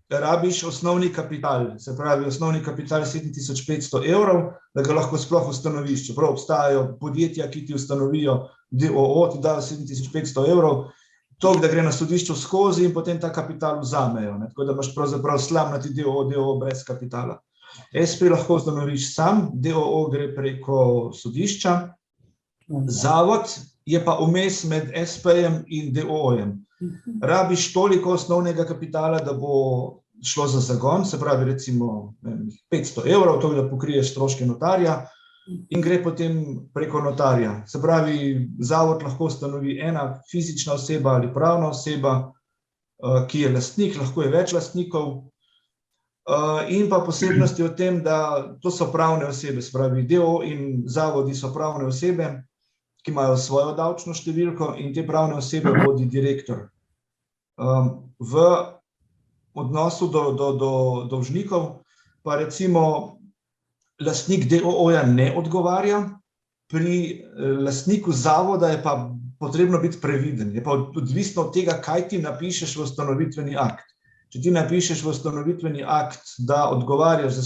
rabiš osnovni kapital, se pravi osnovni kapital 7500 €, da ga lahko sploh ustanoviš. Čeprav obstajajo podjetja, ki ti ustanovijo DOO, ti dajo 7500 €, toliko, da gre na sodišču skozi in potem ta kapital vzamejo. Tako da imaš pravzaprav slamnati DOO brez kapitala. SP lahko ustanoviš sam, DOO gre preko sodišča, zavod je pa vmes med SP-jem in DOO-jem. Rabiš toliko osnovnega kapitala, da bo šlo za zagon, se pravi recimo 500 €, to da pokriješ stroške notarja in gre potem preko notarja. Se pravi, zavod lahko ustanovi ena fizična oseba ali pravna oseba, ki je lastnik, lahko je več lastnikov. In pa posebnosti o tem, da to so pravne osebe, se pravi DOO in zavodi so pravne osebe, ki imajo svojo davčno številko in te pravne osebe vodi direktor. V odnosu do dolžnikov pa recimo lastnik DOO-ja ne odgovarja, pri lastniku zavoda je pa potrebno biti previden, je pa odvisno od tega, kaj ti napišeš v ustanovitveni akt. Če ti napišeš v ustanovitveni akt, da odgovarjaš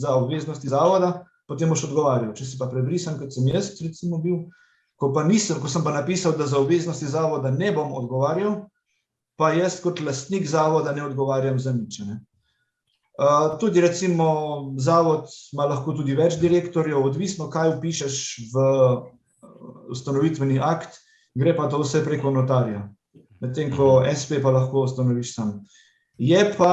za obveznosti zavoda, potem boš odgovarjal. Če si pa prebrisan, kot sem jaz recimo bil, ko sem pa napisal, da za obveznosti zavoda ne bom odgovarjal, pa jaz kot lastnik zavoda ne odgovarjam za nič. Tudi recimo zavod ima lahko tudi več direktorjev, odvisno kaj vpišeš v ustanovitveni akt, gre pa to vse preko notarja, medtem ko SP pa lahko ustanoviš sam. Je pa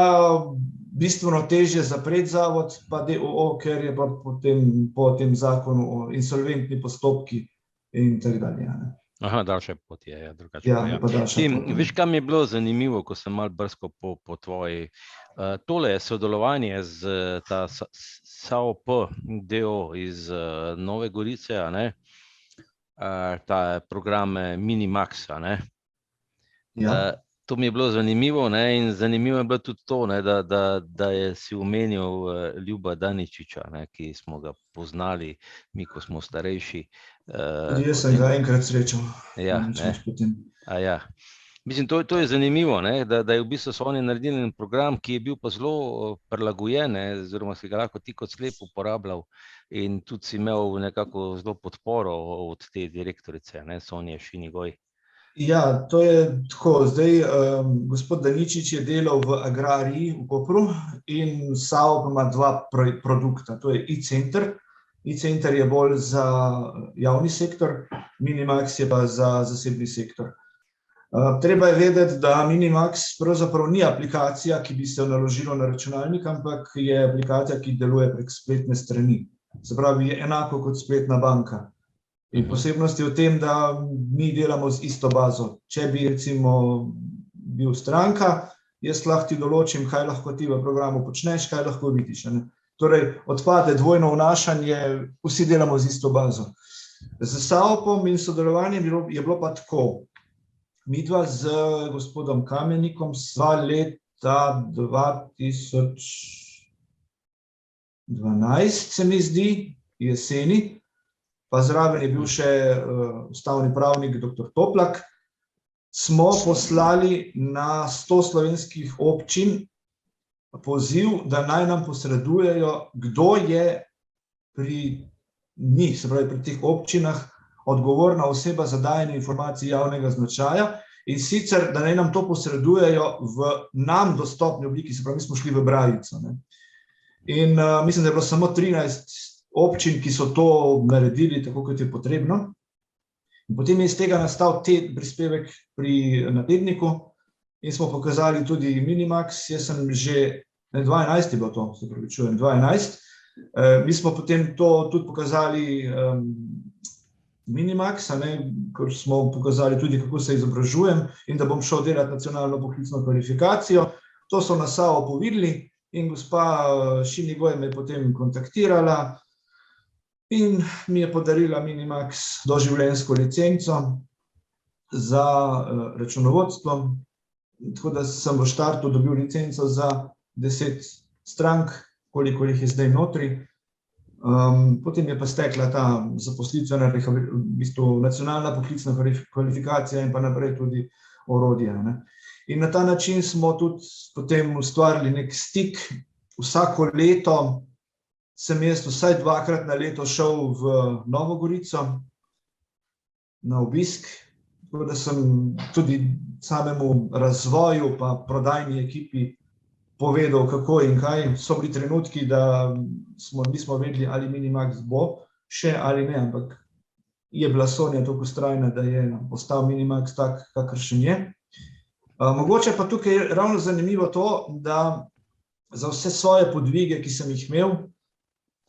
bistveno težje zapreti zavod pa DOO, ker je pa potem po tem zakonu o insolventni postopki in tako dalje. Aha, daljša pot je drugače. Ja, pa daljša pot. Veš, kam je bilo zanimivo, ko sem malo brskal po tvoji, tole sodelovanje z ta SAOP DO iz Nove Gorice, ta program Minimax, Ja. To mi je bilo zanimivo, in zanimivo je bilo tudi to, da si omenil Ljuba Daničiča, ki smo ga poznali, mi, ko smo starejši. Jaz sem ga enkrat srečal. Ja, mislim, to je zanimivo, da je v bistvu so oni naredili en program, ki je bil pa zelo prilagojen, oziroma si ga lahko ti kot slep uporabljal in tudi si imel nekako zelo podporo od te direktorice, Sonje Šinigoj. Ja, to je tako. Zdaj, gospod Daničič je delal v agrariji v Kopru in SAOP ima dva produkta, to je e-center. E-center je bolj za javni sektor, Minimax je pa za zasebni sektor. Treba je vedeti, da Minimax pravzaprav ni aplikacija, ki bi se naložilo na računalnik, ampak je aplikacija, ki deluje prek spletne strani. Se pravi, je enako kot spletna banka. In posebnost je v tem, da mi delamo z isto bazo. Če bi recimo bil stranka, jaz lahko ti določim, kaj lahko ti v programu počneš, kaj lahko vidiš. Torej, odpade dvojno vnašanje, vsi delamo z isto bazo. Z SAOP-om in sodelovanjem je bilo pa tako. Midva z gospodom Kamenikom sva leta 2012, se mi zdi, jeseni, pa zraven je bil še ustavni pravnik dr. Toplak, smo poslali na 100 slovenskih občin poziv, da naj nam posredujejo, kdo je pri njih, se pravi pri teh občinah, odgovorna oseba za dajanje informacij javnega značaja, in sicer, da naj nam to posredujejo v nam dostopni obliki, se pravi, mi smo šli v brajico. In mislim, da je bilo samo 13 občin, ki so to naredili tako, kot je potrebno. In potem je iz tega nastal prispevek na tedniku in smo pokazali tudi Minimax. Jaz sem že, 2011 je bilo to, se pravičujem, 2011. Mi smo potem to tudi pokazali Minimax, ko smo pokazali tudi, kako se izobražujem in da bom šel delati nacionalno poklicno kvalifikacijo. To so nas SAO povedali in gospa Šinigoj me je potem kontaktirala in mi je podarila Minimax doživljenjsko licenco za računovodstvo, tako da sem v štartu dobil licenco za 10 strank, koliko jih je zdaj notri. Potem je pa stekla ta zaposlitvena, v bistvu nacionalna poklicna kvalifikacija in pa naprej tudi orodje. In na ta način smo tudi potem ustvarili nek stik. Vsako leto sem jaz vsaj 2-krat na leto šel v Novo Gorico na obisk, tako da sem tudi samemu razvoju pa prodajni ekipi povedal, kako in kaj. So bili trenutki, da nismo vedeli, ali Minimax bo še ali ne, ampak je bila Sonja toliko vztrajna, da je postal Minimax tak, kakršen je. Mogoče pa tukaj je ravno zanimivo to, da za vse svoje podvige, ki sem jih imel,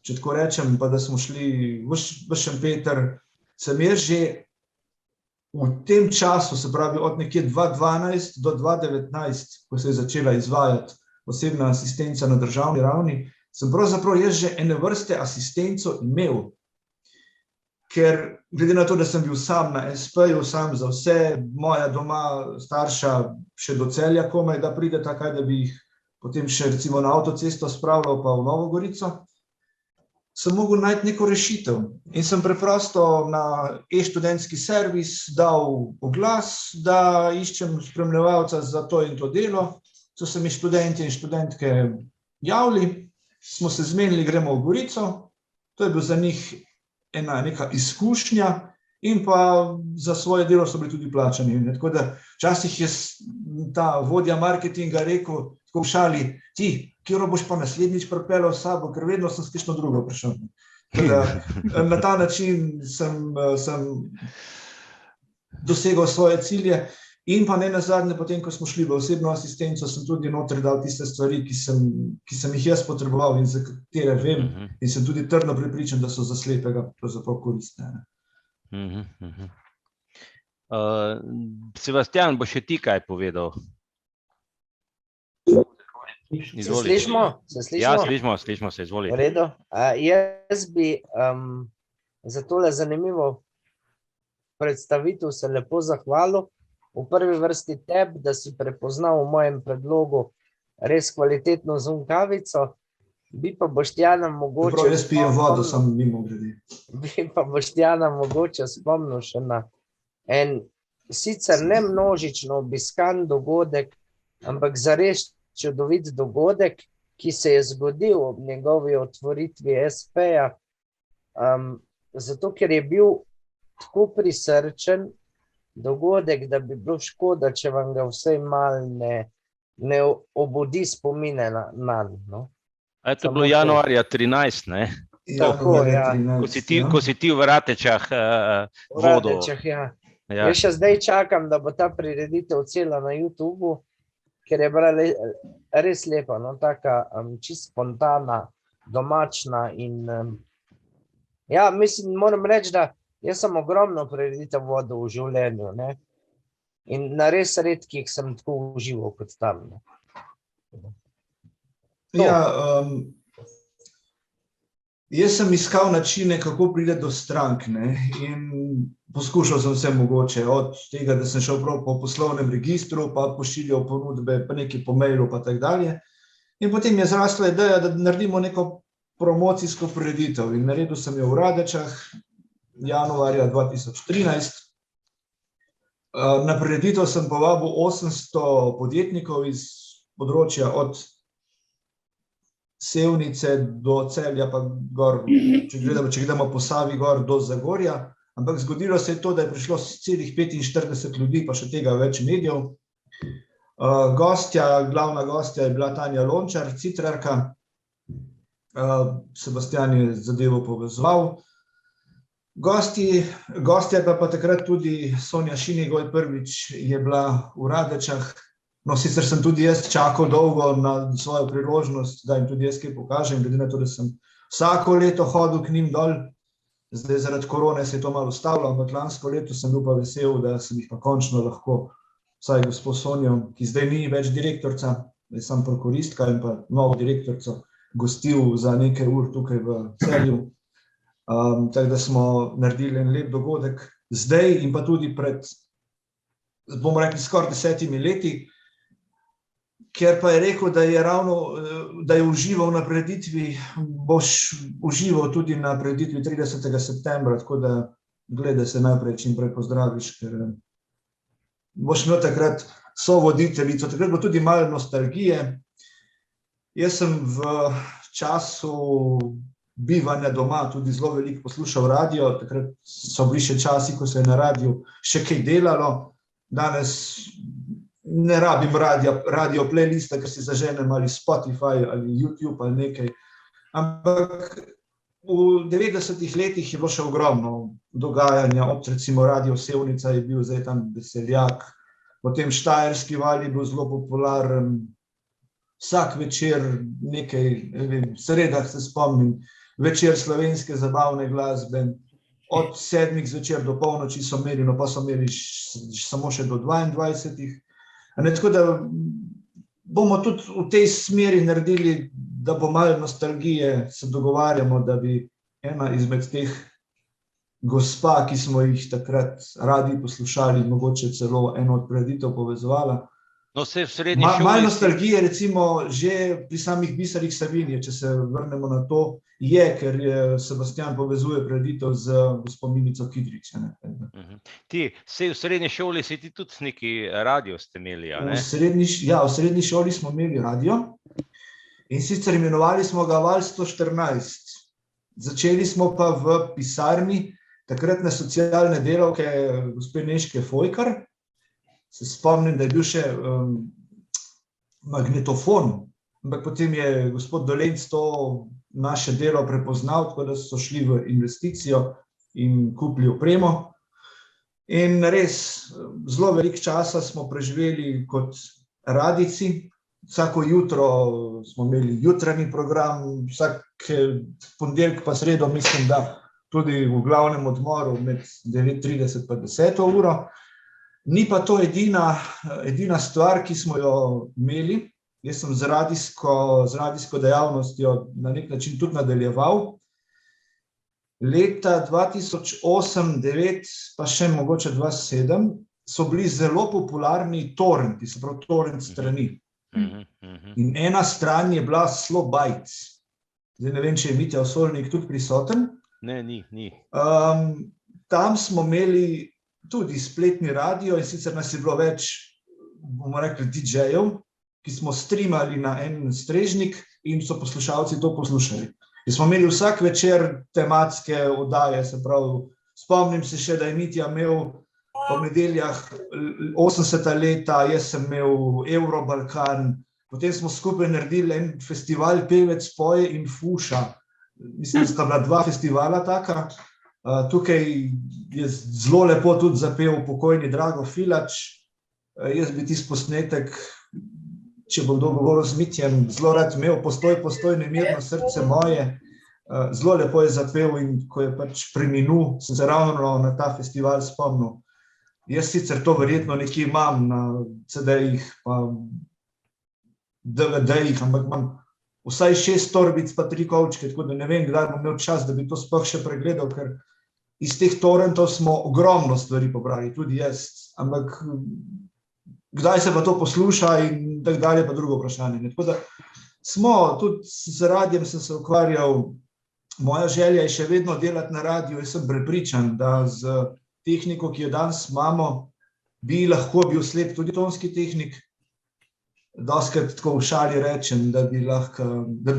če tako rečem, pa da smo šli v Šempeter, sem jaz že v tem času, se pravi od nekje 2012 do 2019, ko se je začela izvajati osebna asistenca na državni ravni, sem pravzaprav jaz že ene vrste asistenco imel. Ker glede na to, da sem bil sam na SP-ju, sam za vse, moja doma starša še do Celja komaj, da pride takaj, da bi jih potem še recimo na avtocesto spravljal pa v Novo Gorico, sem mogel najti neko rešitev. In sem preprosto na e-študentski servis dal oglas, da iščem spremljevalca za to in to delo. So se mi študenti in študentke javili, smo se zmenili, gremo v Gorico, to je bil za njih neka izkušnja in pa za svoje delo so bili tudi plačani. Tako da včasih je ta vodja marketinga rekel, tako v šali, ti, kjero boš pa naslednjič pripeljal s sabo, ker vedno sem s kakšno drugo prišel. Na ta način sem dosegal svoje cilje. In pa ne nazadnje, potem, ko smo šli v osebno asistenco, sem tudi noter dal tiste stvari, ki sem jih jaz potreboval in za katere vem in sem tudi trdno prepričan, da so za slepega pravzaprav koristne. Sebastian, bo še ti kaj povedal? Se slišimo? Ja, slišimo se, izvoli. V redu. Jaz bi za tole zanimivo predstavitev se lepo zahvalil. V prvi vrsti tebi, da si prepoznal v mojem predlogu res kvalitetno zunkavico, bi pa Boštjana mogoče... Prav, jaz pijem vodo, sem mimo grede. Bi pa Boštjana mogoče spomnil še na en sicer ne množično obiskan dogodek, ampak zares čudovit dogodek, ki se je zgodil ob njegovi otvoritvi SP-ja, zato ker je bil tako prisrčen dogodek, da bi bilo škoda, če vam ga vsej mal ne obudi spomine nanj. To je bilo januarja 13, ne? Tako, ja. Ko si ti v Ratečah vodil. Ja. Jaz še zdaj čakam, da bo ta prireditev cela na YouTubu, ker je bila res lepa, taka čisto spontana, domačna in ja, mislim, moram reči, da jaz sem ogromno prireditev vodil v življenju, ne? In na res redkih sem tako užival kot tam. Ja, jaz sem iskal načine, kako pride do strank, ne? In poskušal sem vse mogoče, od tega, da sem šel prav po poslovnem registru, pa pošiljal ponudbe, pa nekaj po mailu, pa tak dalje. In potem je zrasla ideja, da naredimo neko promocijsko prireditev. In naredil sem jo v Radečah, januarja 2013. Na prireditev sem povabil 800 podjetnikov iz področja od Sevnice do Celja, pa gor, če gledamo po Savi gor do Zagorja, ampak zgodilo se je to, da je prišlo celih 45 ljudi, pa še tega več medijev. Glavna gostja je bila Tanja Lončar, citrarka, Sebastian je zadevo povezoval. Gostja pa takrat tudi Sonja Šinigoj, prvič je bila v Radečah. No, sicer sem tudi jaz čakal dolgo na svojo priložnost, da jim tudi jaz kaj pokažem, glede na to, da sem vsako leto hodil k njim dol. Zdaj zaradi korone se je to malo ustavilo, ampak lansko leto sem bil pa vesel, da sem jih pa končno lahko, vsaj gospod Sonjo, ki zdaj ni več direktorca, je sam prokuristka in pa novo direktorco, gostil za nekaj ur tukaj v Celju. Tako da smo naredili en lep dogodek zdaj in pa tudi pred, bomo rekli, skoraj 10 leti, ker pa je rekel, da je užival na prireditvi, boš užival tudi na prireditvi 30. septembra, tako da gledaj se najprej čim prej pozdraviš, ker boš imel takrat sovoditeljico, takrat bo tudi malo nostalgije. Jaz sem v času bivanja doma tudi zelo veliko poslušal radio, takrat so bili še časi, ko se je na radiju še kaj delalo, danes ne rabim radio playlista, ker si zaženem ali Spotify ali YouTube ali nekaj, ampak v 90-ih letih je bilo še ogromno dogajanja, recimo Radio Sevnica je bil zdaj tam Veseljak, potem Štajerski val je bil zelo popularen, vsak večer nekaj, v sredah se spomnim, večer slovenske zabavne glasbe, od 7 zvečer do polnoči so imeli, no pa so imeli samo še do 22. Tako da bomo tudi v tej smeri naredili, da bo malo nostalgije, se dogovarjamo, da bi ena izmed teh gospa, ki smo jih takrat radi poslušali, mogoče celo eno od prireditev povezovala. No, se v srednji šoli... Malo nostalgije recimo že pri samih Biserih Savinje, če se vrnemo na to, je, ker je Sebastian povezuje prireditev z gospo Mimico Kidrič. Ti, v srednji šoli si ti tudi neki radio ste imeli, a ne? V srednji šoli smo imeli radio in sicer imenovali smo ga Val 114. Začeli smo pa v pisarni takratne socialne delavke gospe Nežke Fojkar. Se spomnim, da je bil še magnetofon, ampak potem je gospod Dolenc to naše delo prepoznal, tako da so šli v investicijo in kupili opremo. In res, zelo veliko časa smo preživeli kot radijci. Vsako jutro smo imeli jutranji program, vsak ponedeljek pa sredo, mislim, da tudi v glavnem odmoru med 9:30 pa 10. uro. Ni pa to edina stvar, ki smo jo imeli. Jaz sem z radijsko dejavnostjo na nek način tudi nadaljeval. Leta 2008-2009, pa še mogoče 2007, so bili zelo popularni torrenti, se pravi torrent strani. In ena stran je bila Slobajc. Zdaj ne vem, če je Mitja Osolnik tudi prisoten. Ne, ni. Tam smo imeli tudi spletni radio in sicer nas je bilo več, bomo rekli, DJ-jev, ki smo streamali na en strežnik in so poslušalci to poslušali. In smo imeli vsak večer tematske oddaje, se pravi, spomnim se še, da je Mitja imel po nedeljah 80. leta, jaz sem imel Eurobalkan, potem smo skupaj naredili en festival Pevec poje in fuša. Mislim, da sta bila 2 festivala taka. Tukaj je zelo lepo tudi zapel pokojni Drago Filač. Jaz bi tisti posnetek, če bom kdo govoril z Mitjem, zelo rad imel, Postoj, nemirno srce moje. Zelo lepo je zapel in ko je pač preminul, sem se ravno na ta festival spomnil. Jaz sicer to verjetno nekje imam na CD-jih pa DVD-jih, ampak imam vsaj 6 torbic pa 3 kovčke, tako da ne vem, kdaj bom imel čas, da bi to sploh še pregledal, ker iz teh torrentov smo ogromno stvari pobrali, tudi jaz, ampak kdaj se pa to posluša in tako dalje pa drugo vprašanje. Tako da smo, tudi z radiem sem se ukvarjal, moja želja je še vedno delati na radiju, jaz sem prepričan, da z tehniko, ki jo danes imamo, bi lahko bil slep tudi tonski tehnik. Dostikrat tako v šali rečem, da bi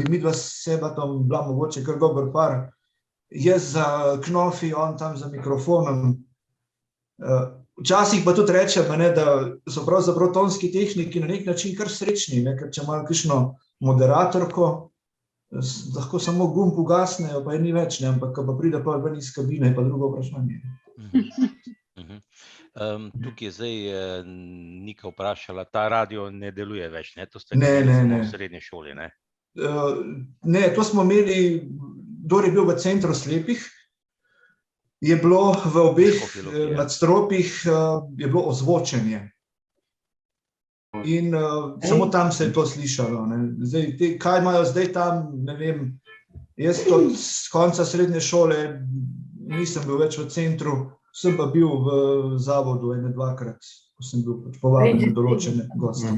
midva s Sebatom bila mogoče kar dober par. Jaz za knofi, on tam za mikrofonom. Včasih pa tudi rečem, da so pravzaprav tonski tehniki na nek način kar srečni, ker če imajo kakšno moderatorko, lahko samo gumb ugasnejo, pa je ni več, ampak ko pa pride pa ven iz kabine, je pa drugo vprašanje. Tukaj je zdaj Nika vprašala, ta radio ne deluje več, ne? To ste Ne. v srednji šoli, ne? Ne, to smo imeli, kdor je bil v centru slepih, je bilo v obeh nadstropjih, je bilo ozvočenje. In samo tam se je to slišalo. Zdaj, kaj imajo zdaj tam, ne vem, jaz od konca srednje šole nisem bil več v centru, sem pa bil v zavodu dvakrat, ko sem bil povabljen na določene goste.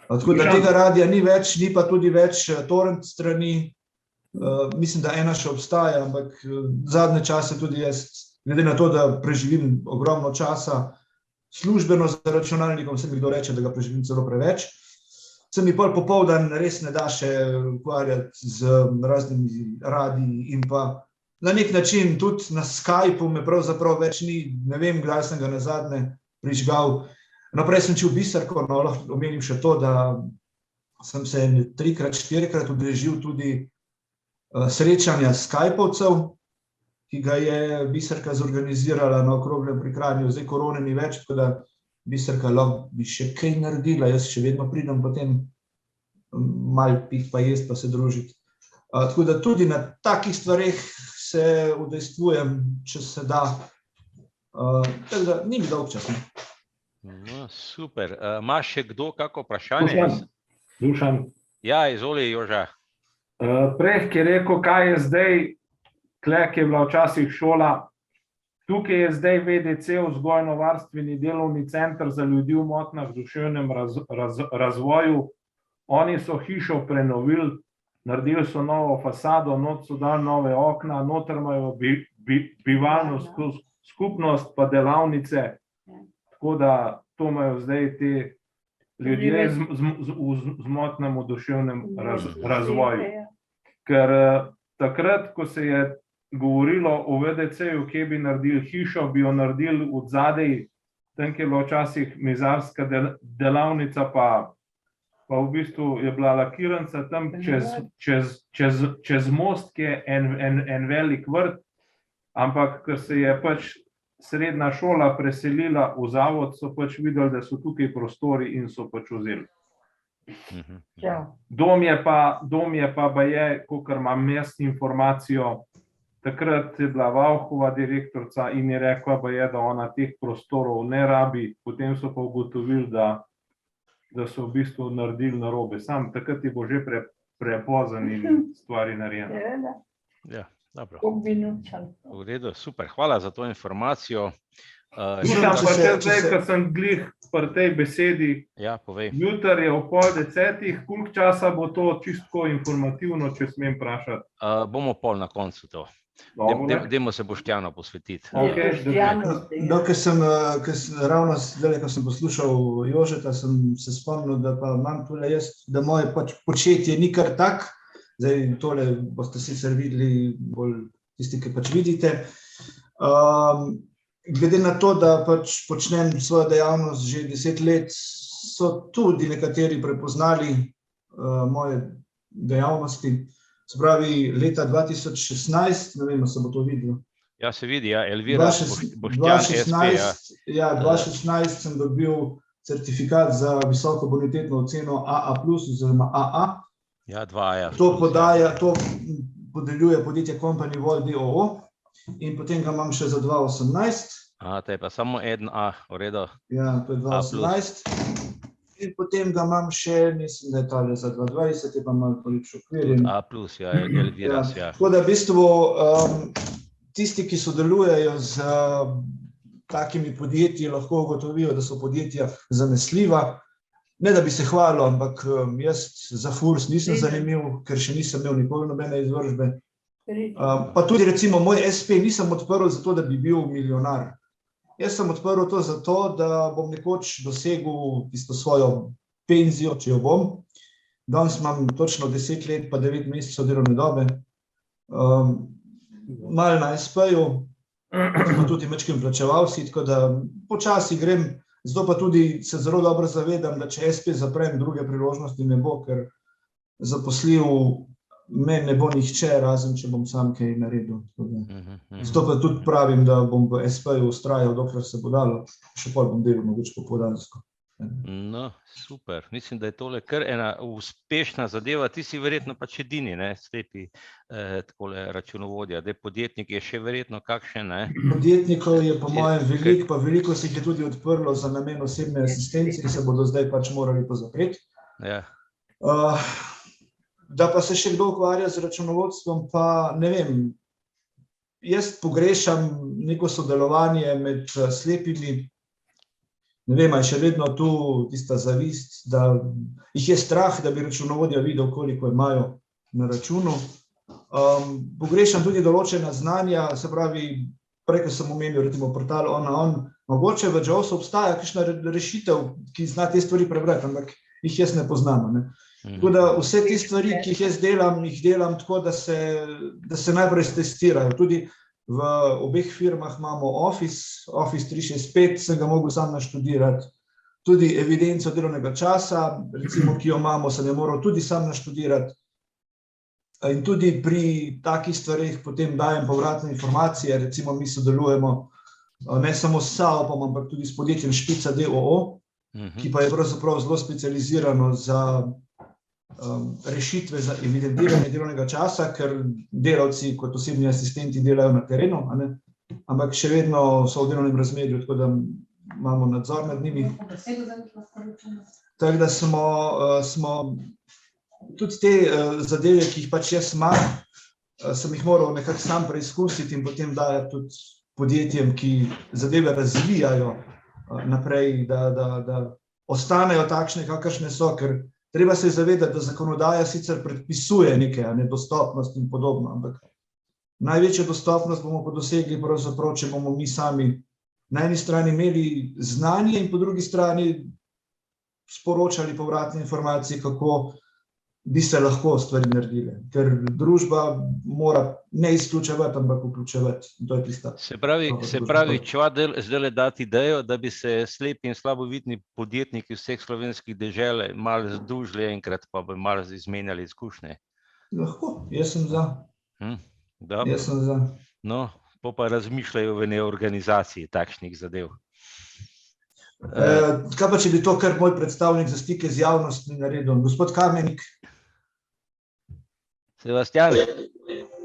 Tako da tega radia ni več, ni pa tudi več torrent strani. Mislim, da ena še obstaja, ampak zadnje čase tudi jaz, glede na to, da preživim ogromno časa službeno za računalnikom, se mi kdo reče, da ga preživim celo preveč, se mi pol popoldan res ne da še ukvarjati z raznimi radiji in pa na nek način tudi na Skypeu me pravzaprav več ni, ne vem, kdaj sem ga nazadnje prižgal. Naprej sem čil biserko, lahko omenim še to, da sem se 3-krat, 4-krat udeležil tudi srečanja Skypovcev, ki ga je biserka zorganizirala na okroglem pri Kranju. Zdaj korone ni več, tako da biserka lahko bi še kaj naredila, jaz še vedno pridem potem malo piti pa jesti pa se družiti. Tako da tudi na takih stvareh se udejstvujem, če se da. Tako da ni mi dolg čas. No, super. Imaš še kdo kako vprašanje? Dušan. Ja, izvoli, Joža. Prej je rekel, kaj je zdaj, ki je bila včasih šola. Tukaj je zdaj VDC, vzgojno-varstveni delovni center za ljudi v motnjah v duševnem razvoju. Oni so hišo prenovili, naredili so novo fasado, not so dali nove okna, noter imajo bivalno skupnost pa delavnice. Tako da to imajo zdaj te ljudje z motnjami v duševnem razvoju. Ker takrat, ko se je govorilo o VDC-ju, kje bi naredili hišo, bi jo naredili od zadej, tam je bila včasih mizarska delavnica, pa v bistvu je bila lakirnica, tam čez most, ki je en velik vrt, ampak ker se je pač srednja šola preselila v zavod, so pač videli, da so tukaj prostori in so pač vzeli. Dom je pa baje, kakor imam jaz informacijo, takrat je bila Vauhova direktorica in je rekla baje, da ona teh prostorov ne rabi, potem so pa ugotovili, da so v bistvu naredili narobe. Sam takrat je bo že prepozen in stvari narejene. Ja. Dobro. V redu, super, hvala za to informacijo. Zdaj, ko sem glih pri tej besedi, jutri je ob 9:30, koliko časa bo to čisto informativno, če smem vprašati? Bomo pol na koncu to. Dajmo se Boštjanu posvetiti. Ravno zdaj, ko sem poslušal Jožeta, sem se spomnil, da pa imam tole jaz, da moje početje ni kar tak. Zdaj, tole boste sicer videli, bolj tisti, ki pač vidite. Glede na to, da pač počnem svojo dejavnost že 10 let, so tudi nekateri prepoznali moje dejavnosti. Se pravi, leta 2016, ne vem, se bo to videlo. Ja, se vidi, ja, Elvira Boštjan SP. Ja, 2016 sem dobil certifikat za visoko bonitetno oceno AA+, oziroma AA. Ja, 2A. To podeljuje podjetje Company Vol d.o.o. in potem ga imam še za 2018. To je pa samo 1A, v redu. Ja, to je 2018. In potem ga imam še, mislim, da je tale za 2020, je pa malo toliko okvirjen. A+, ja, Elviras, ja. Tako da v bistvu tisti, ki sodelujejo z takimi podjetji, lahko ugotovijo, da so podjetja zanesljiva. Ne, da bi se hvalil, ampak jaz za FURS nisem zanimiv, ker še nisem imel nikoli nobene izvršbe. Pa tudi recimo moj SP nisem odprl zato, da bi bil milijonar. Jaz sem odprl to zato, da bom nekoč dosegel tisto svojo penzijo, če jo bom. Danes imam točno 10 let pa 9 mesecev delovne dobe. Malo na SP-ju, smo tudi mečkim plačevalci, tako da počasi grem, zato pa tudi se zelo dobro zavedam, da če SP zaprem, druge priložnosti ne bo, ker zaposljiv meni ne bo nihče, razen če bom sam kaj naredil. Zato pa tudi pravim, da bom v SP-ju vztrajal, dokler se bo dalo, še pol bom delal mogoče popoldansko. No, super. Mislim, da je tole kar ena uspešna zadeva. Ti si verjetno pač edini, slepi takole računovodja. Podjetnik je še verjetno kakšen, ne? Podjetnikov je po mojem veliko, pa veliko se jih je tudi odprlo za namen osebne asistence, ki se bodo zdaj pač morali pozapreti. Ja. Da pa se še kdo ukvarja z računovodstvom, pa ne vem. Jaz pogrešam neko sodelovanje med slepimi. Ne vem, ali je še vedno tu tista zavist, da jih je strah, da bi računovodja videl, koliko imajo na računu. Pogrešam tudi določena znanja, se pravi, prej, ko sem omenil, recimo portal On, mogoče v JAWS obstaja kakšna rešitev, ki zna te stvari prebrati, ampak jih jaz ne poznam. Tako da vse te stvari, ki jih jaz delam, jih delam tako, da se najprej testirajo. Tudi v obeh firmah imamo Office 365, sem ga mogel sam naštudirati. Tudi evidenco delovnega časa, recimo, ki jo imamo, sem jo moral tudi sam naštudirati. In tudi pri takih stvareh potem dajem povratne informacije, recimo mi sodelujemo ne samo s SAOP-om, ampak tudi s podjetjem Špica d.o.o., ki pa je pravzaprav zelo specializirano za rešitve za evidentiranje delovnega časa, ker delavci kot osebni asistenti delajo na terenu, ampak še vedno so v delovnem razmerju, tako da imamo nadzor nad njimi. Tako da smo tudi te zadeve, ki jih pač jaz imam, sem jih moral nekako sam preizkusiti in potem dajati tudi podjetjem, ki zadeve razvijajo naprej, da ostanejo takšne, kakršne so, ker treba se zavedati, da zakonodaja sicer predpisuje nekaj, dostopnost in podobno, ampak največjo dostopnost bomo pa dosegli pravzaprav, če bomo mi sami na eni strani imeli znanje in po drugi strani sporočali povratne informacije, kako bi se lahko stvari naredile. Ker družba mora ne izključevati, ampak vključevati. To je tista. Se pravi, če zdaj dati idejo, da bi se slepi in slabovidni podjetniki vseh slovenskih dežel malo združili enkrat, pa bi malo izmenjali izkušnje. Lahko, jaz sem za. Jaz sem za. No, pa razmišljajo v organizaciji takšnih zadev. Kaj pa, če bi to kar moj predstavnik za stike z javnostmi naredil? Gospod Kamenik. Sebastian.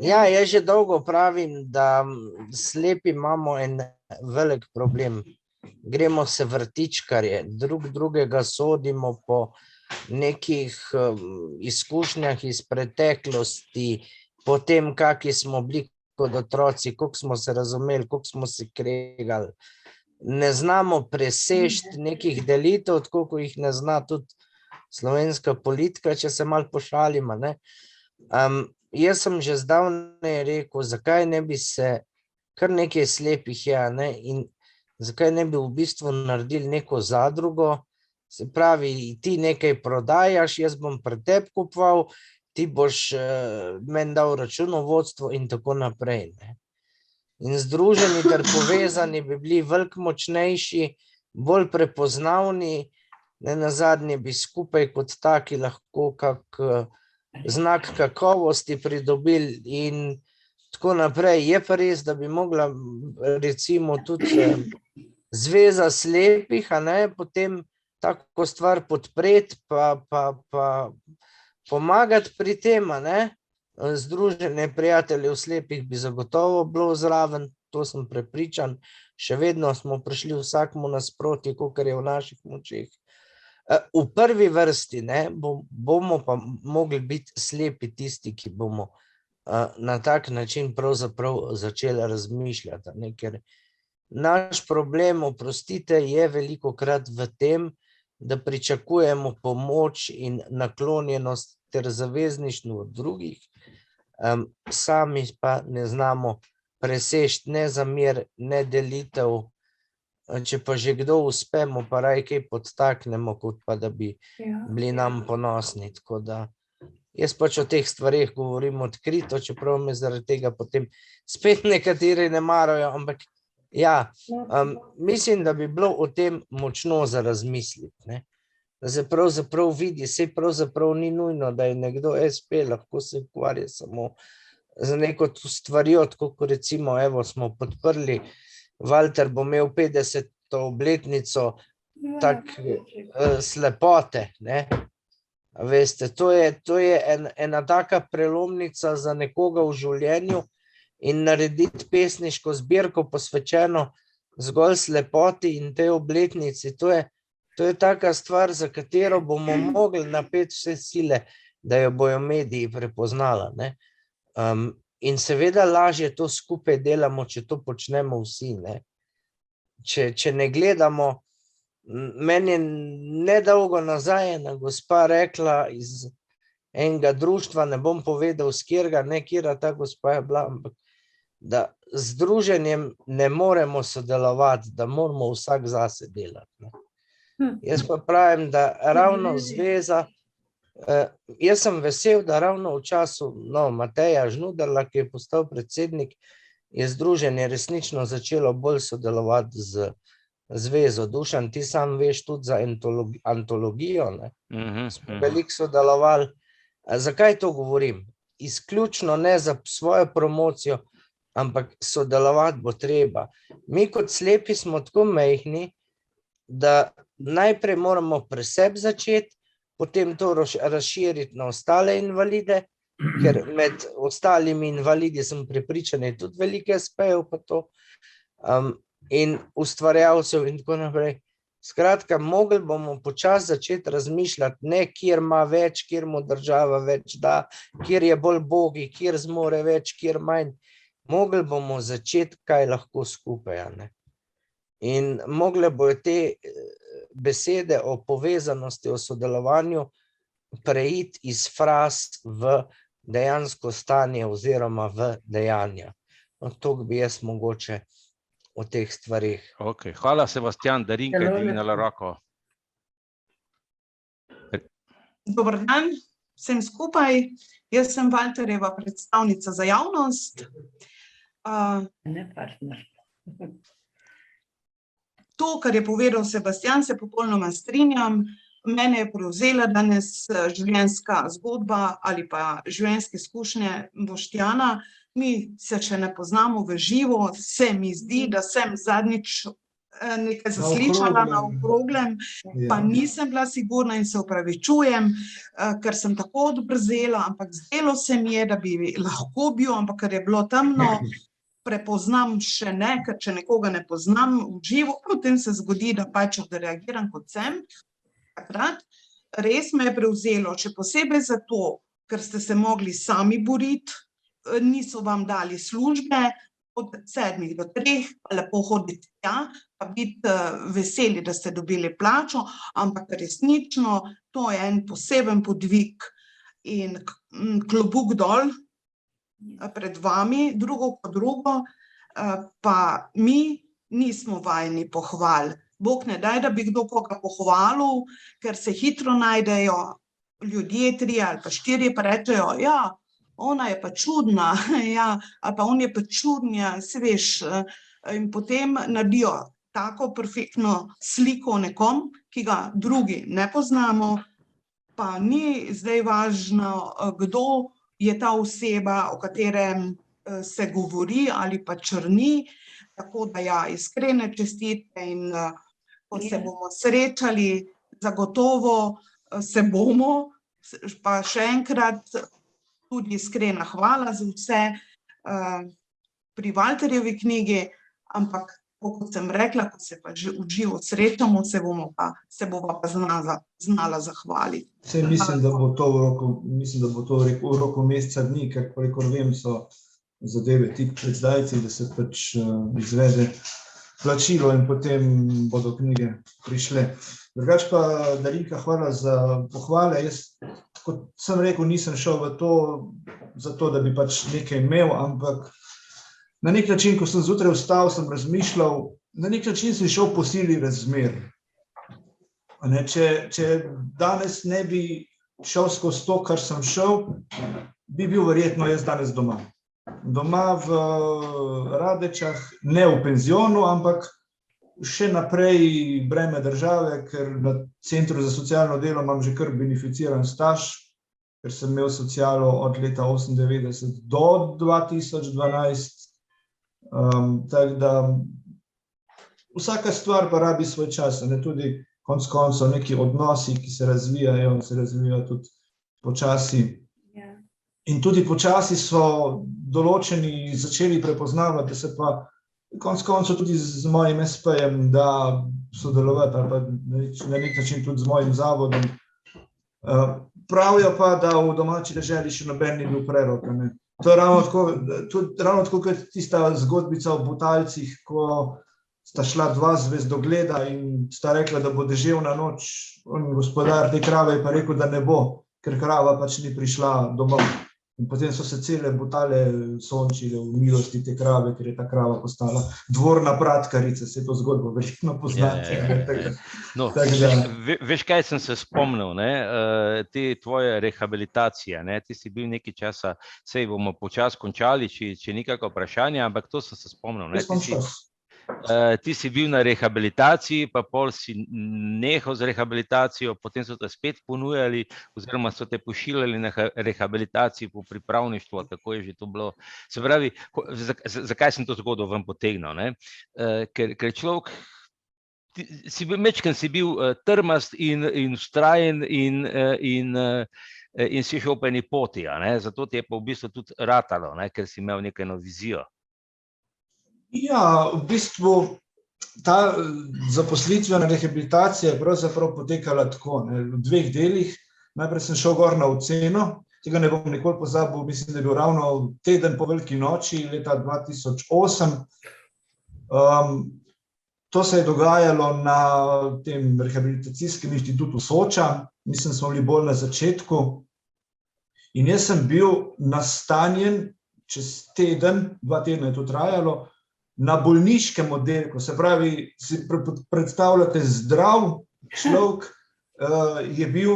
Ja, jaz že dolgo pravim, da slepi imamo en velik problem. Gremo se vrtičkarje, drugega sodimo po nekih izkušnjah iz preteklosti, po tem, kakšni smo bili kot otroci, koliko smo se razumeli, koliko smo se kregali. Ne znamo preseči nekih delitev, tako kot jih ne zna tudi slovenska politika, če se malo pošalimo. Jaz sem že zdavnaj rekel, zakaj ne bi se, kar nekaj slepih je, in zakaj ne bi v bistvu naredili neko zadrugo, se pravi, ti nekaj prodajaš, jaz bom pri tebi kupoval, ti boš meni dal računovodstvo in tako naprej. In združeni ter povezani bi bili veliko močnejši, bolj prepoznavni, nenazadnje bi skupaj kot taki lahko kak znak kakovosti pridobili in tako naprej. Je pa res, da bi mogla recimo tudi Zveza slepih, potem tako stvar podpreti pa pomagati pri tem, Združenje prijateljev slepih bi zagotovo bilo zraven, to sem prepričan, še vedno smo prišli vsakmu nasproti, kolikor je v naših močeh. V prvi vrsti bomo pa mogli biti slepi tisti, ki bomo na tak način pravzaprav začeli razmišljati, ker naš problem, oprostite, je velikokrat v tem, da pričakujemo pomoč in naklonjenost ter zavezništvo od drugih, sami pa ne znamo preseči ne zamer, ne delitev, če pa že kdo uspemo, pa raj kaj podtaknemo, kot pa da bi bili nam ponosni. Tako da jaz pač o teh stvareh govorim odkrito, čeprav me zaradi tega potem spet nekateri ne marajo, ampak ja, mislim, da bi bilo o tem močno za razmisliti, ne. Da se pravzaprav vidi, saj pravzaprav ni nujno, da je nekdo SP, lahko se ukvarja samo za neko stvarjo, tako kot recimo, evo, smo podprli, Valter bo imel 50. obletnico tak slepote, ne. A veste, to je ena taka prelomnica za nekoga v življenju in narediti pesniško zbirko posvečeno zgolj slepoti in tej obletnici, to je taka stvar, za katero bomo mogli napeti vse sile, da jo bojo mediji prepoznala, ne. In seveda lažje to skupaj delamo, če to počnemo vsi, ne. Če ne gledamo, meni je nedolgo nazaj ena gospa rekla iz enega društva, ne bom povedal s katerega, ne, katera ta gospa je bila, ampak da z združenjem ne moremo sodelovati, da moramo vsak zase delati, ne. Jaz pa pravim, da ravno zveza, jaz sem vesel, da ravno v času Mateja Žnuderla, ki je postal predsednik, je združenje resnično začelo bolj sodelovati z zvezo. Dušan, ti sam veš tudi za antologijo, ne? Smo veliko sodelovali. Zakaj to govorim? Izključno ne za svojo promocijo, ampak sodelovati bo treba. Mi kot slepi smo tako majhni, da najprej moramo pri sebi začeti, potem to razširiti na ostale invalide, ker med ostalimi invalidi sem prepričan, je tudi veliko SP-jev pa to, in ustvarjalcev in tako naprej. Skratka, mogli bomo počasi začeti razmišljati, ne kjer ima več, kjer mu država več da, kjer je bolj bogi, kjer zmore več, kjer manj. Mogli bomo začeti, kaj lahko skupaj, ne. In mogle bojo te besede o povezanosti, o sodelovanju preiti iz fraz v dejansko stanje oziroma v dejanja. Toliko bi jaz mogoče o teh stvarih. Ok, hvala Sebastian, Darinka je dvignila roko. Dober dan vsem skupaj, jaz sem Valterjeva predstavnica za javnost. Ne partner. To, kar je povedal Sebastian, se popolnoma strinjam. Mene je prevzela danes življenjska zgodba ali pa življenjske izkušnje Boštjana. Mi se še ne poznamo v živo, se mi zdi, da sem zadnjič nekaj zaslišala na okroglem, pa nisem bila sigurna in se opravičujem, ker sem tako odbrzela, ampak zdelo se mi je, da bi lahko bil, ampak ker je bilo temno, prepoznam še ne, ker če nekoga ne poznam v živo, potem se zgodi, da pač odreagiram kot sem. Takrat res me je prevzelo, še posebej zato, ker ste se mogli sami boriti, niso vam dali službe, od 7 do 3, pa lepo hoditi tja, pa biti veseli, da ste dobili plačo, ampak resnično to je en poseben podvig in klobuk dol pred vami, drugo kot drugo, pa mi nismo vajeni pohval. Bog ne daj, da bi kdo koga pohvalil, ker se hitro najdejo ljudje, 3 ali pa 4, pa rečejo, ja, ona je pa čudna, ja, ali pa on je pa čudnja, se veš, in potem naredijo tako perfektno sliko o nekom, ki ga drugi ne poznamo, pa ni zdaj važno, kdo je ta oseba, o katerem se govori ali pa črni, tako da ja, iskrene čestitke in ko se bomo srečali, zagotovo se bomo, pa še enkrat tudi iskrena hvala za vse pri Valterjevi knjigi, ampak kot sem rekla, ko se pa v živo srečamo, se bova pa znala zahvaliti. Saj mislim, da bo to v roku meseca dni, ker kolikor vem, so zadeve tik pred zdajci, da se pač izvede plačilo in potem bodo knjige prišle. Drugače pa, Darinka, hvala za pohvale. Jaz, kot sem rekel, nisem šel v to, zato da bi pač nekaj imel, ampak na nek način, ko sem zjutraj vstal, sem razmišljal, na nek način sem šel po sili razmer. Če danes ne bi šel skozi to, kar sem šel, bi bil verjetno jaz danes doma. Doma v Radečah, ne v penzionu, ampak še naprej breme države, ker na Centru za socialno delo imam že kar beneficiran staž, ker sem imel socialo od leta 1998 do 2012. Tako da vsaka stvar pa rabi svoj čas, tudi konec koncev neki odnosi, ki se razvijajo tudi počasi. In tudi počasi so določeni začeli prepoznavati, da se pa konec koncev tudi z mojim SP-jem da sodelovati, ali pa na nek način tudi z mojim zavodom. Pravijo pa, da v domači deželi še noben ni bil prerok. To je ravno tako kot tista zgodbica o Butalcih, ko sta šla dva zvezdogleda in sta rekla, da bo deževna noč. Gospodar te krave je pa rekel, da ne bo, ker krava pač ni prišla domov. In potem so se cele Butale sončile v milosti te krave, ker je ta krava postala dvorna pratkarica. Se to zgodbo verjetno poznate. No, veš, kaj sem se spomnil, te tvoje rehabilitacije, ti si bil nekaj časa, sej bomo počasi končali, če nikako vprašanje, ampak to sem se spomnil. Ti si bil na rehabilitaciji, pa pol si nehal z rehabilitacijo, potem so te spet ponujali oziroma so te pošiljali na rehabilitaciji po pripravništvu, tako je že to bilo. Se pravi, zakaj sem to zgodbo ven potegnil? Ker človek, si bil trmast in vztrajen in si šel po eni poti, zato ti je pa v bistvu tudi ratalo, ker si imel nekaj vizijo. Ja, v bistvu ta zaposlitvena rehabilitacija je pravzaprav potekala tako, v dveh delih. Najprej sem šel gor na oceno, tega ne bom nikoli pozabil, mislim, da je bil ravno teden po veliki noči leta 2008. To se je dogajalo na tem rehabilitacijskem inštitutu Soča, mislim, smo bili bolj na začetku. In jaz sem bil nastanjen čez teden, 2 tedna je to trajalo, na bolniškem oddelku, se pravi, si predstavljate, zdrav človek je bil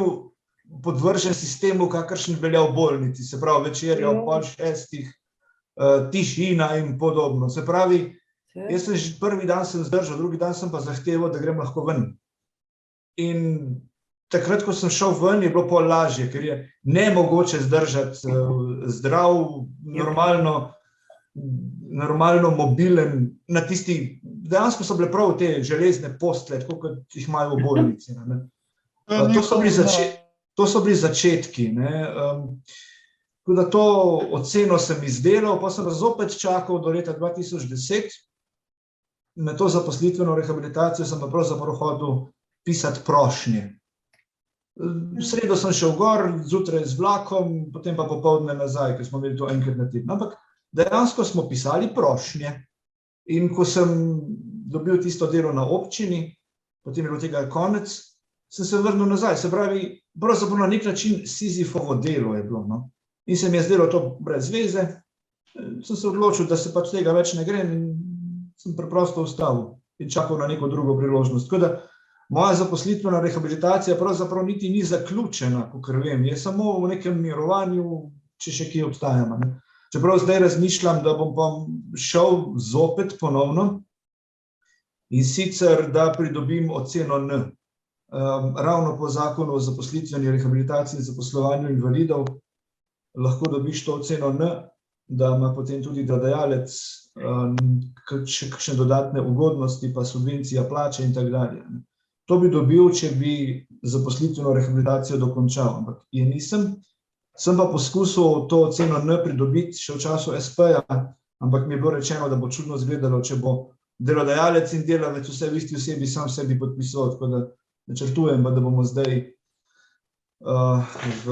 podvržen sistemu, kakršen velja v bolnici, se pravi, večerja ob 5:30, tišina in podobno. Se pravi, jaz sem že prvi dan sem zdržal, drugi dan sem pa zahteval, da grem lahko ven. In takrat, ko sem šel ven, je bilo pol lažje, ker je nemogoče zdržati zdrav, normalno mobilen, na tisti, dejansko so bile prav te železne postelje, tako kot jih imajo v bolnici. To so bili začetki. Tako da to oceno sem izdelal, pa sem zopet čakal do leta 2010. Na to zaposlitveno rehabilitacijo sem pa pravzaprav hodil pisati prošnje. V sredo sem šel gor, zjutraj z vlakom, potem pa popoldne nazaj, ker smo imeli to enkrat na teden. Ampak dejansko smo pisali prošnje. In ko sem dobil tisto delo na občini, potem je bilo tega konec, sem se vrnil nazaj. Se pravi, pravzaprav na nek način Sizifovo delo je bilo. In se mi je zdelo to brez veze. Sem se odločil, da se pač tega več ne grem in sem preprosto ustavil in čakal na neko drugo priložnost. Tako da moja zaposlitvena rehabilitacija pravzaprav niti ni zaključena, kakor vem. Je samo v nekem mirovanju, če še kje obstajamo. Čeprav zdaj razmišljam, da bom pa šel zopet ponovno in sicer, da pridobim oceno N. Ravno po zakonu o zaposlitveni rehabilitaciji in zaposlovanju invalidov lahko dobiš to oceno N, da ima potem tudi delodajalec še kakšne dodatne ugodnosti, pa subvencija plače in tako dalje. To bi dobil, če bi zaposlitveno rehabilitacijo dokončal, ampak je nisem. Sem pa poskusil to oceno N pridobiti še v času SP-ja, ampak mi je bilo rečeno, da bo čudno izgledalo, če bo delodajalec in delavec vse v isti osebi sam sebi podpisoval, tako da načrtujem, da bomo zdaj v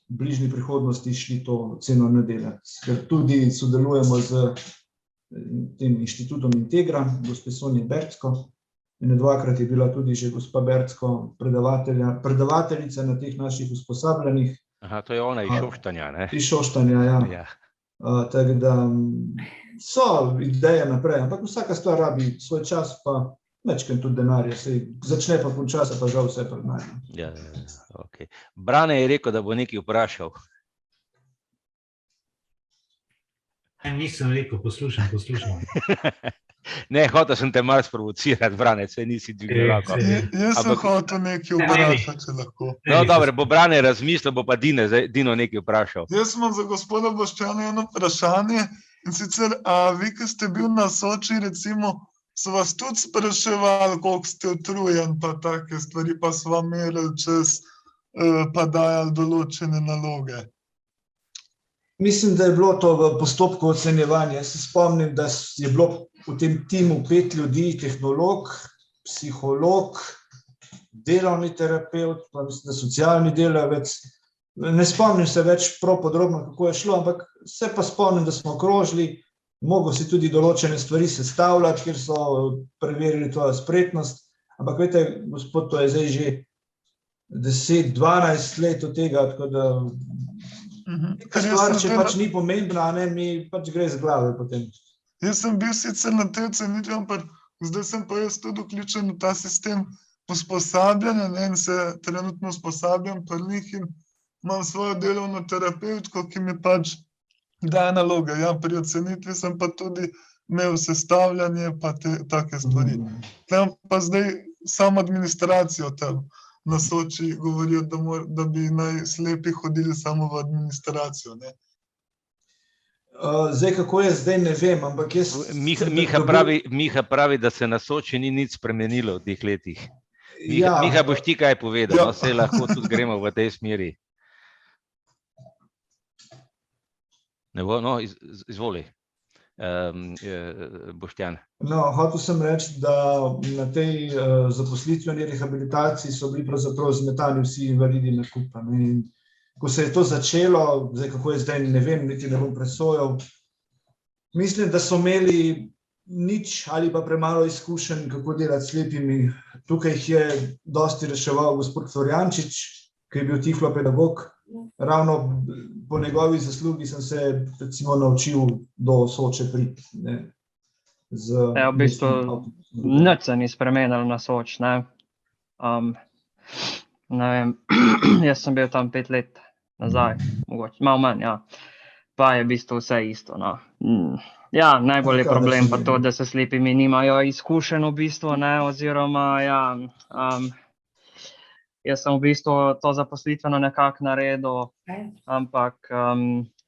bližnji prihodnosti šli to oceno N delati. Ker tudi sodelujemo z tem inštitutom Integra, gospe Sonje Bercko. In 2-krat je bila tudi že gospa Bercko predavateljica na teh naših usposabljanjih. Aha, to je ona iz Šoštanja, ne? Iz Šoštanja, ja. Tako da so ideje naprej, ampak vsaka stvar rabi svoj čas, pa večkrat tudi denarja, začne pa počasi, pa žal vse prednajno. Ja, okay. Brane je rekel, da bo nekaj vprašal. Nisem rekel, poslušam. Ne, hotel sem te malo sprovocirati, Brane, saj nisi dvignil roko. Jaz sem hotel nekaj vprašati, če lahko. No, dobro, bo Brane razmislil, bo pa Dino nekaj vprašal. Jaz imam za gospoda Boštjana eno vprašanje, in sicer, a vi, ki ste bil na Soči, recimo, so vas tudi spraševali, koliko ste utrujen, pa take stvari, pa so vam merili čez, pa dajali določene naloge. Mislim, da je bilo to v postopku ocenjevanja. Jaz se spomnim, da je bilo v tem timu 5 ljudi, tehnolog, psiholog, delovni terapevt, pa mislim, da socialni delavec. Ne spomnim se več prav podrobno, kako je šlo, ampak se pa spomnim, da smo krožili, mogel si tudi določene stvari sestavljati, kjer so preverili tvojo spretnost. Ampak veste, gospod, to je zdaj že 10-12 let od tega, tako da neka stvar, če pač ni pomembna, ne, mi pač gre z glave potem. Jaz sem bil sicer na tej ocenitvi, ampak zdaj sem pa jaz tudi vključen v ta sistem usposabljanja, ne, in se trenutno usposabljam pri njih in imam svojo delovno terapevtko, ki mi pač daje naloge. Ja, pri ocenitvi sem pa tudi imel sestavljanje, pa take stvari. Tam pa zdaj samo administracijo tam na Soči govorijo, da bi naj slepi hodili samo v administracijo, ne. Zdaj, kako je zdaj, ne vem, ampak jaz... Miha pravi, da se na Soči ni nič spremenilo v teh letih. Miha, boš ti kaj povedal, no, saj lahko tudi gremo v tej smeri. Ne bo, no, izvoli, Boštjan. No, hotel sem reči, da na tej zaposlitveni rehabilitaciji so bili pravzaprav zmetani vsi invalidi na kup. In ko se je to začelo, zdaj kako je zdaj, ne vem, niti ne bom presojal, mislim, da so imeli nič ali pa premalo izkušenj, kako delati s slepimi. Tukaj jih je dosti reševal gospod Florjančič, ki je bil tiflopedagog. Ravno po njegovi zaslugi sem se recimo naučil do Soče priti. V bistvu nič se ni spremenilo na Soč, ne. Ne vem, jaz sem bil tam 5 let nazaj, mogoče, malo manj, ja. Pa je v bistvu vse isto, no. Ja, najbolj je problem pa to, da se slepimi nimajo izkušenj v bistvu, ne, oziroma, ja, jaz sem v bistvu to zaposlitveno nekako naredil, ampak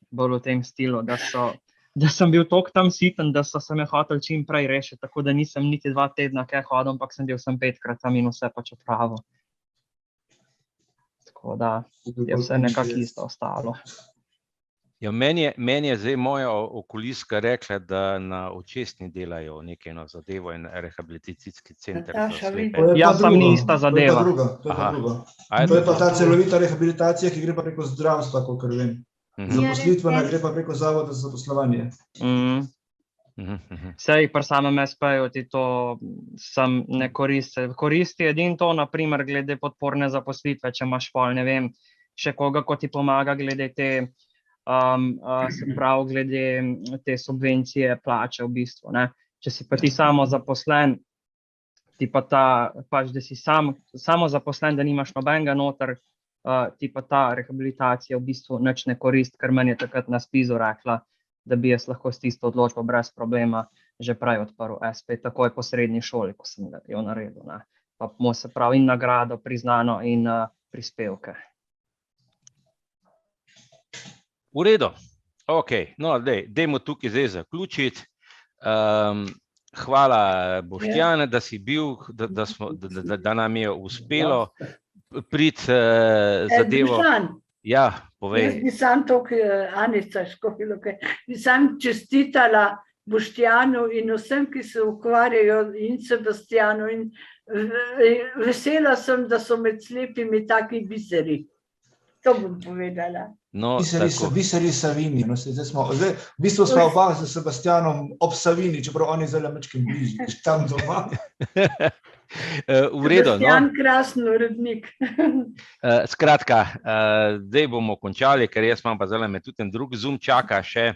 bolj v tem stilu, da sem bil toliko tam siten, da so se me hoteli čim prej rešiti, tako da nisem niti 2 tedna kaj hodil, ampak sem bil 5-krat tam in vse pač opravil. Tako da je vse nekako isto ostalo. Ja, meni je zdaj moja okoliska rekla, da na Očesni delajo nekaj zadevo in rehabilitacijski center za slepe. Ja, sam ni ista zadeva. To je pa ta celovita rehabilitacija, ki gre pa preko zdravstva, kolikor vem. Zaposlitvena gre pa preko Zavoda za zaposlovanje. Sej pri samem SP-ju ti to sam ne koristi. Koristi edino to, na primer, glede podporne zaposlitve, če imaš pol, ne vem, še koga, ko ti pomaga glede te se pravi, glede te subvencije plače v bistvu, ne. Če si pa ti samo zaposlen, ti pa ta, pač, da si samo zaposlen, da nimaš nobenega noter, ti pa ta rehabilitacija v bistvu nič ne koristi, ker meni je takrat na spizu rekla, da bi jaz lahko s tisto odločbo brez problema že prej odprl SP, takoj po srednji šoli, ko sem jo naredil, ne. Pa mu se pravi in nagrado, priznano in prispevke. V redu, ok, no, dajmo tukaj zdaj zaključiti. Hvala, Boštjan, da si bil, da nam je uspelo priti zadevo. Ja, povej. Jaz bi sam toliko, Anica Škofilokaj, bi sam čestitala Boštjanu in vsem, ki se ukvarjajo, in Sebastianu, in vesela sem, da so med slepimi taki biseri. To bom povedala. No, biseri Savini. V bistvu smo oba z Sebastianom ob Savini, čeprav on je zdaj mečkim bližje, tam doma. V redu, no. Sebastian, krasen urednik. Skratka, zdaj bomo končali, ker jaz imam pa zdaj me tudi en drug Zoom čaka še.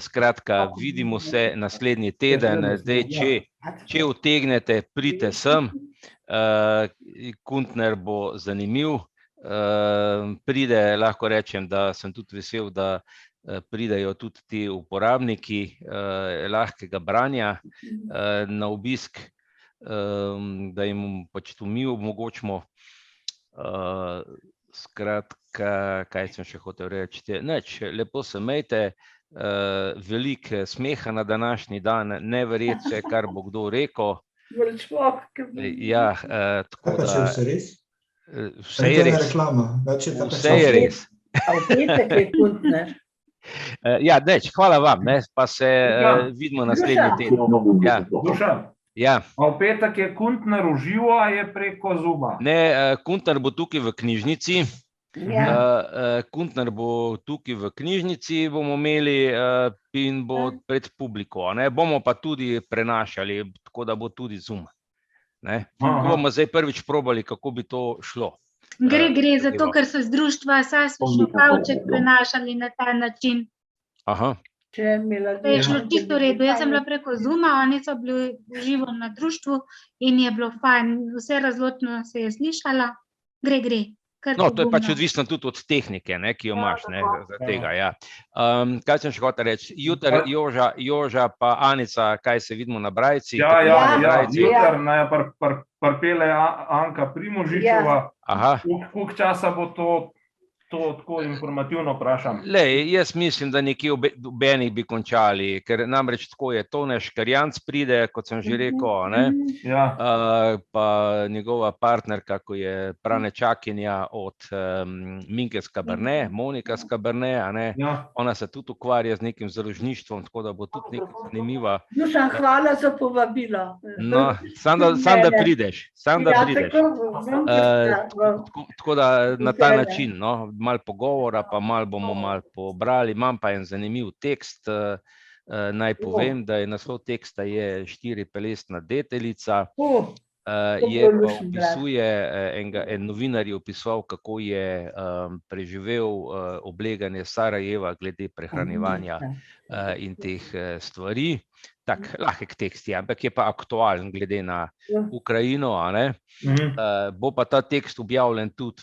Skratka, vidimo se naslednji teden. Zdaj, če utegnete, pridite sem. Kuntner bo zanimiv. Pride, lahko rečem, da sem tudi vesel, da pridajo tudi ti uporabniki lahkega branja na obisk, da jim pač to mi omogočimo. Skratka, kaj sem še hotel reči? Nič, lepo se imejte, veliko smeha na današnji dan, ne verjeti se, kar bo kdo rekel. Ja, tako da... Vse res? Vse je res. Vse je res. A v petek je Kuntner? Ja, nič, hvala vam, pa se vidimo naslednji teden. Dušan, ja. A v petek je Kuntner v živo, a je preko Zooma? Ne, Kuntner bo tukaj v knjižnici. Ja. Kuntner bo tukaj v knjižnici, bomo imeli in bo pred publiko. Bomo pa tudi prenašali, tako da bo tudi Zoom. Bomo zdaj prvič probali, kako bi to šlo. Gre, zato ker so z društva Šlukavček prenašali na ta način. Aha. Je šlo čisto v redu. Jaz sem bila preko Zooma, oni so bili v živo na društvu in je bilo fajn. Vse razločno se je slišala. Gre. No, to je pač odvisno tudi od tehnike, ki jo imaš, za tega, ja. Kaj sem še hotel reči? Jutri Joža pa Anica, kaj se vidimo na Brajci? Ja, jutri naj pripelje Anka Primožičova. Koliko časa bo to tako informativno vprašam? Jaz mislim, da nekje ob enih bi končali, ker namreč tako je, Tone Škarjanc pride, kot sem že rekel, pa njegova partnerka, ko je pranečakinja od Minke Skabernet, Monika Skabernet, ona se tudi ukvarja z nekim založništvom, tako da bo tudi nekaj zanimiva. Dušan, hvala za povabilo. No, sam da prideš. Tako da na ta način, malo pogovora, pa malo bomo pobrali. Imam pa en zanimiv tekst, naj povem, da je naslov teksta je 4-pelesna deteljica. Je pa opisuje, en novinar je opisoval, kako je preživel obleganje Sarajeva glede prehranjevanja in teh stvari. Tak, lahek tekst je, ampak je pa aktualen glede na Ukrajino. Bo pa ta tekst objavljen tudi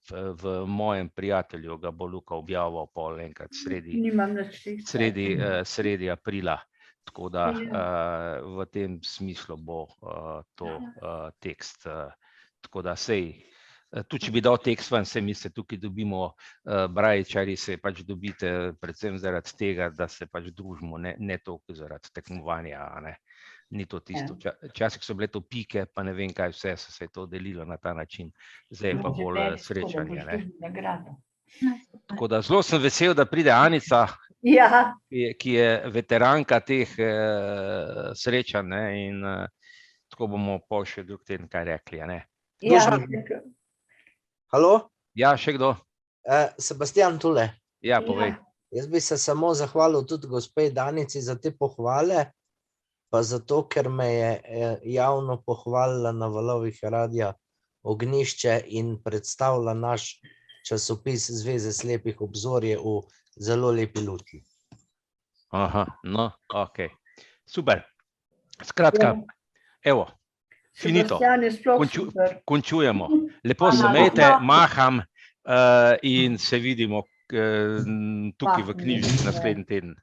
v mojem prijatelju, ga bo Luka objavil pol enkrat sredi aprila. Tako da v tem smislu bo to tekst. Tako da sej, tudi če bi dal tekst ven, se mi se tukaj dobimo, Brajčari se pač dobite predvsem zaradi tega, da se pač družimo, ne toliko zaradi tekmovanja, ni to tisto. Včasih so bile to pike, pa ne vem kaj vse, so se to delilo na ta način. Zdaj pa bolj srečanje. Tako da zelo sem vesel, da pride Anica, ki je veteranka teh srečanj, in tako bomo pol še drug teden kaj rekli. Halo? Ja, še kdo? Sebastian tule. Ja, povej. Jaz bi se samo zahvalil tudi gospe Danici za te pohvale, pa zato, ker me je javno pohvalila na valovih Radia Ognjišče in predstavila naš časopis Zveze slepih Obzorje v zelo lepi luči. Aha, no, ok. Super. Skratka, evo, finito. Končujemo. Lepo se imejte, maham in se vidimo tukaj v knjižnici naslednji teden.